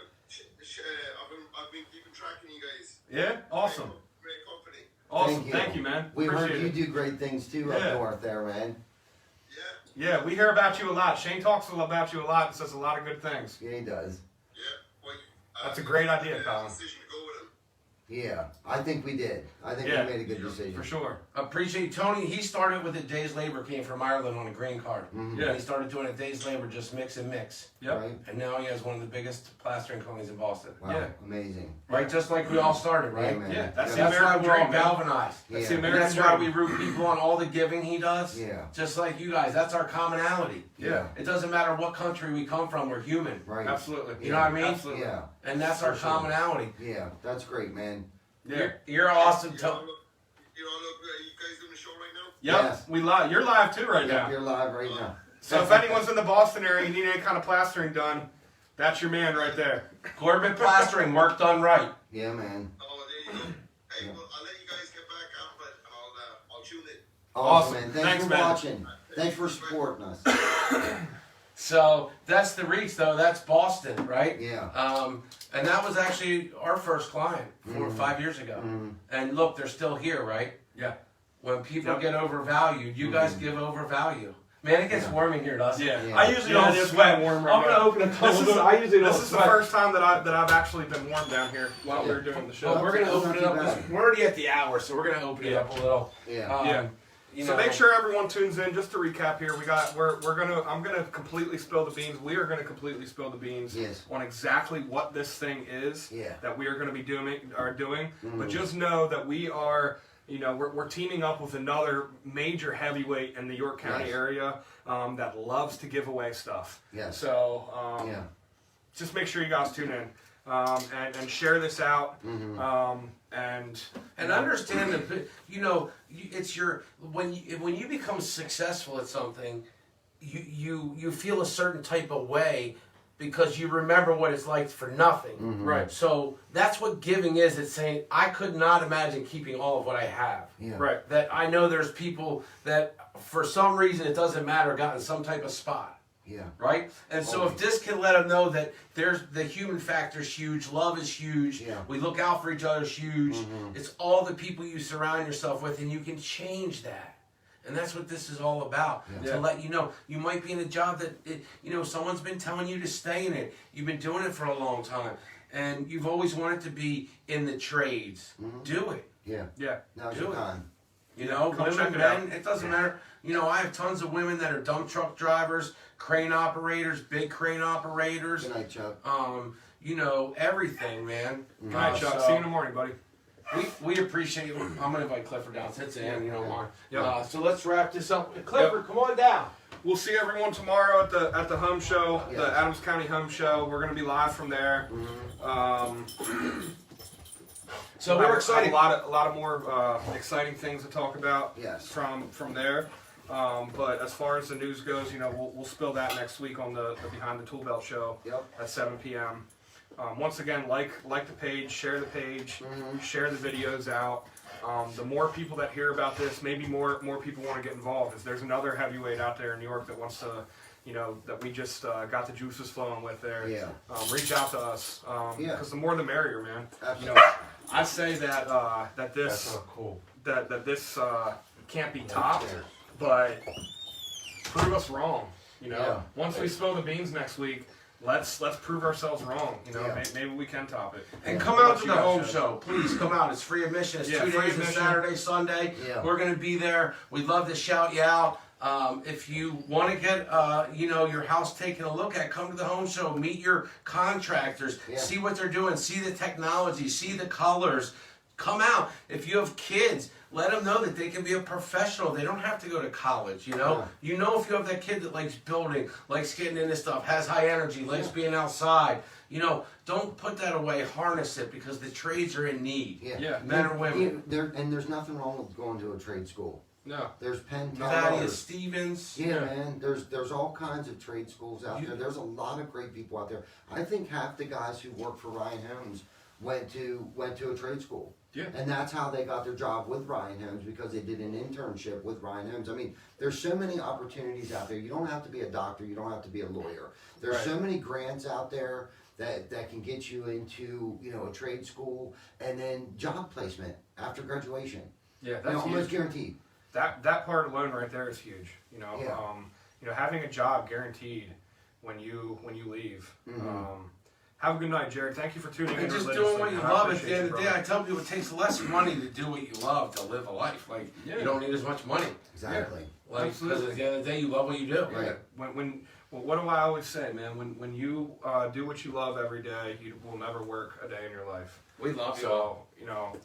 Speaker 5: I've been keeping tracking you guys.
Speaker 2: Yeah, awesome.
Speaker 5: Great company.
Speaker 2: Awesome. Thank you, man.
Speaker 3: We heard
Speaker 2: Appreciate
Speaker 3: you
Speaker 2: it.
Speaker 3: do great things too
Speaker 2: Yeah.
Speaker 3: up north there, man.
Speaker 5: Yeah,
Speaker 2: Yeah, we hear about you a lot. Shane talks about you a lot and says a lot of good things.
Speaker 3: Yeah, he does.
Speaker 5: yeah. Well,
Speaker 2: That's a great idea, Colin.
Speaker 5: decision to go with him.
Speaker 3: Yeah, I think we did. I think
Speaker 2: Yeah.
Speaker 3: we made a good decision.
Speaker 2: For sure.
Speaker 4: appreciate Tony. He started with a day's labor, came from Ireland on a green card.
Speaker 2: Yeah.
Speaker 4: And he started doing a day's labor, just mix and mix.
Speaker 2: Yep.
Speaker 3: Right?
Speaker 4: And now he has one of the biggest plastering companies in Boston.
Speaker 3: Wow,
Speaker 2: Yeah.
Speaker 3: amazing.
Speaker 4: Right, just like we all started, right?
Speaker 3: Yeah, man.
Speaker 2: Yeah, that's the
Speaker 4: That's why
Speaker 2: American
Speaker 4: we're all
Speaker 2: dream, man.
Speaker 4: galvanized.
Speaker 2: That's
Speaker 3: Yeah.
Speaker 2: the
Speaker 4: And
Speaker 2: American
Speaker 4: that's why
Speaker 2: dream.
Speaker 4: we root people on all the giving he does.
Speaker 3: Yeah.
Speaker 4: Just like you guys. That's our commonality.
Speaker 2: Yeah,
Speaker 4: It doesn't matter what country we come from, we're human.
Speaker 3: Right.
Speaker 2: absolutely.
Speaker 4: You know what I mean?
Speaker 2: Absolutely.
Speaker 3: Yeah.
Speaker 4: And that's our
Speaker 3: For sure.
Speaker 4: commonality.
Speaker 3: Yeah. That's great, man.
Speaker 2: Yeah.
Speaker 4: You're awesome,
Speaker 5: You
Speaker 4: Tony.
Speaker 5: guys doing the show right now?
Speaker 2: Yep.
Speaker 3: Yes.
Speaker 2: We live. You're live too right
Speaker 3: Yep,
Speaker 2: now.
Speaker 3: you're live right now.
Speaker 2: So if anyone's in the Boston area, you need any kind of plastering done, that's your man right there.
Speaker 4: Corbett Plastering, work done right.
Speaker 3: Yeah, man.
Speaker 5: Oh, there you go. Hey, well, I'll let you guys get back up, but I'll tune in.
Speaker 3: Awesome,
Speaker 2: Awesome.
Speaker 3: man. Thanks
Speaker 2: Thanks,
Speaker 3: for
Speaker 2: man.
Speaker 3: watching. Thanks for supporting us.
Speaker 4: So that's the reach, though. That's Boston, right?
Speaker 3: Yeah.
Speaker 4: And that was actually our first client 4 or 5 years ago. And look, they're still here, right?
Speaker 2: Yeah.
Speaker 4: When people get overvalued, you guys give overvalue. Man, it gets warm in here, doesn't it?
Speaker 2: Yeah.
Speaker 1: I usually
Speaker 2: Yeah,
Speaker 1: don't
Speaker 2: it's
Speaker 1: sweat.
Speaker 2: kinda warm right
Speaker 1: I'm gonna
Speaker 2: now.
Speaker 1: open a tunnel. I usually don't
Speaker 2: This is the
Speaker 1: sweat.
Speaker 2: first time that I've actually been warm down here while we were doing the show.
Speaker 4: Well, we're going to
Speaker 3: That's
Speaker 4: open it
Speaker 3: not
Speaker 4: up.
Speaker 3: too bad.
Speaker 4: We're already at the hour, so we're going to open it up a little.
Speaker 3: Yeah.
Speaker 2: Yeah.
Speaker 4: You
Speaker 2: So
Speaker 4: know,
Speaker 2: make sure everyone tunes in. Just to recap here, I'm gonna completely spill the beans. We are gonna completely spill the beans
Speaker 3: Yes.
Speaker 2: on exactly what this thing is
Speaker 3: Yeah.
Speaker 2: that we are gonna be doing. But just know that we are, we're teaming up with another major heavyweight in the York County
Speaker 3: Yes.
Speaker 2: area that loves to give away stuff.
Speaker 3: Yes.
Speaker 2: So
Speaker 3: Yeah.
Speaker 2: just make sure you guys tune in and share this out.
Speaker 4: and understand that, it's your when you become successful at something, you feel a certain type of way because you remember what it's like for nothing.
Speaker 2: Right.
Speaker 4: So that's what giving is. It's saying, I could not imagine keeping all of what I have.
Speaker 3: Yeah.
Speaker 2: Right.
Speaker 4: That I know there's people that for some reason, it doesn't matter, got in some type of spot.
Speaker 3: Yeah.
Speaker 4: Right? And so if this can let them know that there's the human factor is huge, love is huge,
Speaker 3: Yeah.
Speaker 4: we look out for each other is huge, it's all the people you surround yourself with, and you can change that. And that's what this is all about.
Speaker 2: Yeah.
Speaker 4: To let you know, you might be in a job that, someone's been telling you to stay in it. You've been doing it for a long time. And you've always wanted to be in the trades. Do it.
Speaker 3: Yeah.
Speaker 2: Yeah.
Speaker 3: Now's
Speaker 4: Do
Speaker 3: your
Speaker 4: it.
Speaker 3: time.
Speaker 2: Come
Speaker 4: Women,
Speaker 2: check it
Speaker 4: men,
Speaker 2: out.
Speaker 4: it doesn't matter. I have tons of women that are dump truck drivers, crane operators, big crane operators.
Speaker 3: Good night, Chuck.
Speaker 4: Everything, man.
Speaker 2: Good night, Chuck.
Speaker 4: So
Speaker 2: See you in the morning, buddy.
Speaker 4: we appreciate you. I'm gonna invite Clifford down. Since and why.
Speaker 2: Yep.
Speaker 4: So let's wrap this up. Clifford, come on down.
Speaker 2: We'll see everyone tomorrow at the home show,
Speaker 3: Yeah.
Speaker 2: the Adams County home show. We're gonna be live from there.
Speaker 4: So
Speaker 2: We'll
Speaker 4: we're
Speaker 2: have
Speaker 4: excited.
Speaker 2: a lot of more exciting things to talk about.
Speaker 3: Yes.
Speaker 2: From there. But as far as the news goes, we'll spill that next week on the Behind the Tool Belt show
Speaker 3: Yep.
Speaker 2: at 7 p.m. Once again, like the page, share the page, share the videos out. The more people that hear about this, maybe more people want to get involved. If there's another heavyweight out there in New York that wants to, that we just got the juices flowing with there,
Speaker 3: Yeah.
Speaker 2: reach out to us.
Speaker 3: Yeah.
Speaker 2: Because the more the merrier, man.
Speaker 3: Absolutely.
Speaker 2: I say that that this
Speaker 1: That's not cool.
Speaker 2: that this can't be topped, but prove us wrong.
Speaker 3: Yeah.
Speaker 2: Once we spill the beans next week, let's prove ourselves wrong.
Speaker 3: Yeah.
Speaker 2: Maybe we can top it.
Speaker 4: And come out to
Speaker 2: You
Speaker 4: the
Speaker 2: guys
Speaker 4: home
Speaker 2: should.
Speaker 4: show. Please come out. It's free admission. It's
Speaker 2: Yeah,
Speaker 4: 2
Speaker 2: free
Speaker 4: days,
Speaker 2: admission.
Speaker 4: Saturday, Sunday.
Speaker 3: Yeah.
Speaker 4: We're going to be there. We'd love to shout you out. If you want to get, your house taken a look at, come to the home show. Meet your contractors.
Speaker 3: Yeah.
Speaker 4: See what they're doing. See the technology. See the colors. Come out. If you have kids, let them know that they can be a professional. They don't have to go to college,
Speaker 3: Yeah.
Speaker 4: if you have that kid that likes building, likes getting into stuff, has high energy, likes being outside, don't put that away. Harness it, because the trades are in need.
Speaker 2: Yeah.
Speaker 4: Men or women.
Speaker 3: There's nothing wrong with going to a trade school.
Speaker 2: No.
Speaker 3: There's Penn
Speaker 4: Thaddeus Stevens.
Speaker 3: Yeah, man. There's all kinds of trade schools out there. There's a lot of great people out there. I think half the guys who work for Ryan Holmes went to a trade school.
Speaker 2: Yeah.
Speaker 3: And that's how they got their job with Ryan Holmes, because they did an internship with Ryan Holmes. I mean, there's so many opportunities out there. You don't have to be a doctor. You don't have to be a lawyer. There's
Speaker 2: Right.
Speaker 3: so many grants out there that can get you into, a trade school and then job placement after graduation.
Speaker 2: Yeah,
Speaker 3: That's
Speaker 2: that's
Speaker 3: almost
Speaker 2: huge.
Speaker 3: guaranteed.
Speaker 2: That part alone right there is huge.
Speaker 3: Yeah.
Speaker 2: Having a job guaranteed when you leave.
Speaker 3: Mm-hmm.
Speaker 2: Have a good night, Jared. Thank you for tuning in.
Speaker 4: And
Speaker 2: to
Speaker 4: just
Speaker 2: Religious
Speaker 4: doing what
Speaker 2: Thing.
Speaker 4: you
Speaker 2: I
Speaker 4: love. At
Speaker 2: appreciate
Speaker 4: the end
Speaker 2: you,
Speaker 4: of the day,
Speaker 2: brother.
Speaker 4: I tell people it takes less money to do what you love to live a life. Like,
Speaker 2: Yeah.
Speaker 4: you don't need as much money.
Speaker 3: Exactly.
Speaker 4: Like, because
Speaker 2: Absolutely.
Speaker 4: at the end of the day, you love what you do.
Speaker 3: Right.
Speaker 2: What do I always say, man? When you do what you love every day, you will never work a day in your life.
Speaker 4: We love you all.
Speaker 2: So,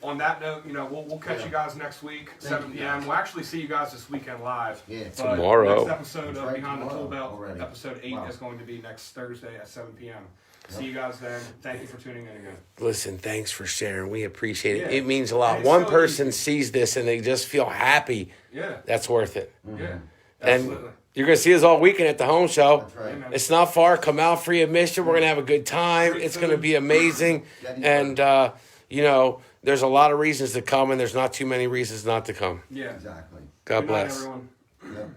Speaker 2: on that note, we'll catch
Speaker 3: Yeah.
Speaker 2: you guys next week,
Speaker 3: Thank
Speaker 2: 7
Speaker 3: you,
Speaker 2: p.m.
Speaker 3: guys.
Speaker 2: We'll actually see you guys this weekend live.
Speaker 3: Yeah.
Speaker 2: But
Speaker 1: Tomorrow.
Speaker 2: Next episode
Speaker 3: That's
Speaker 2: of
Speaker 3: right,
Speaker 2: Behind the Tool
Speaker 3: tomorrow
Speaker 2: Belt,
Speaker 3: already.
Speaker 2: episode 8,
Speaker 3: Wow.
Speaker 2: is going to be next Thursday at 7 p.m.
Speaker 3: Yep.
Speaker 2: See you guys then. Thank you for tuning in again.
Speaker 1: Listen, thanks for sharing. We appreciate it.
Speaker 2: Yeah.
Speaker 1: It means a lot.
Speaker 2: And it's
Speaker 1: One
Speaker 2: so
Speaker 1: person
Speaker 2: easy.
Speaker 1: sees this and they just feel happy.
Speaker 2: Yeah.
Speaker 1: That's worth it.
Speaker 2: Yeah.
Speaker 1: And
Speaker 2: Absolutely.
Speaker 1: you're going to see us all weekend at the home show.
Speaker 3: That's right.
Speaker 2: Amen.
Speaker 1: It's not far. Come out, free admission. We're going to have a good time.
Speaker 2: Free
Speaker 1: It's going to
Speaker 2: food.
Speaker 1: be amazing. And, there's a lot of reasons to come, and there's not too many reasons not to come.
Speaker 2: Yeah.
Speaker 3: Exactly.
Speaker 1: God
Speaker 2: Good night,
Speaker 1: bless.
Speaker 2: everyone.
Speaker 3: Yep.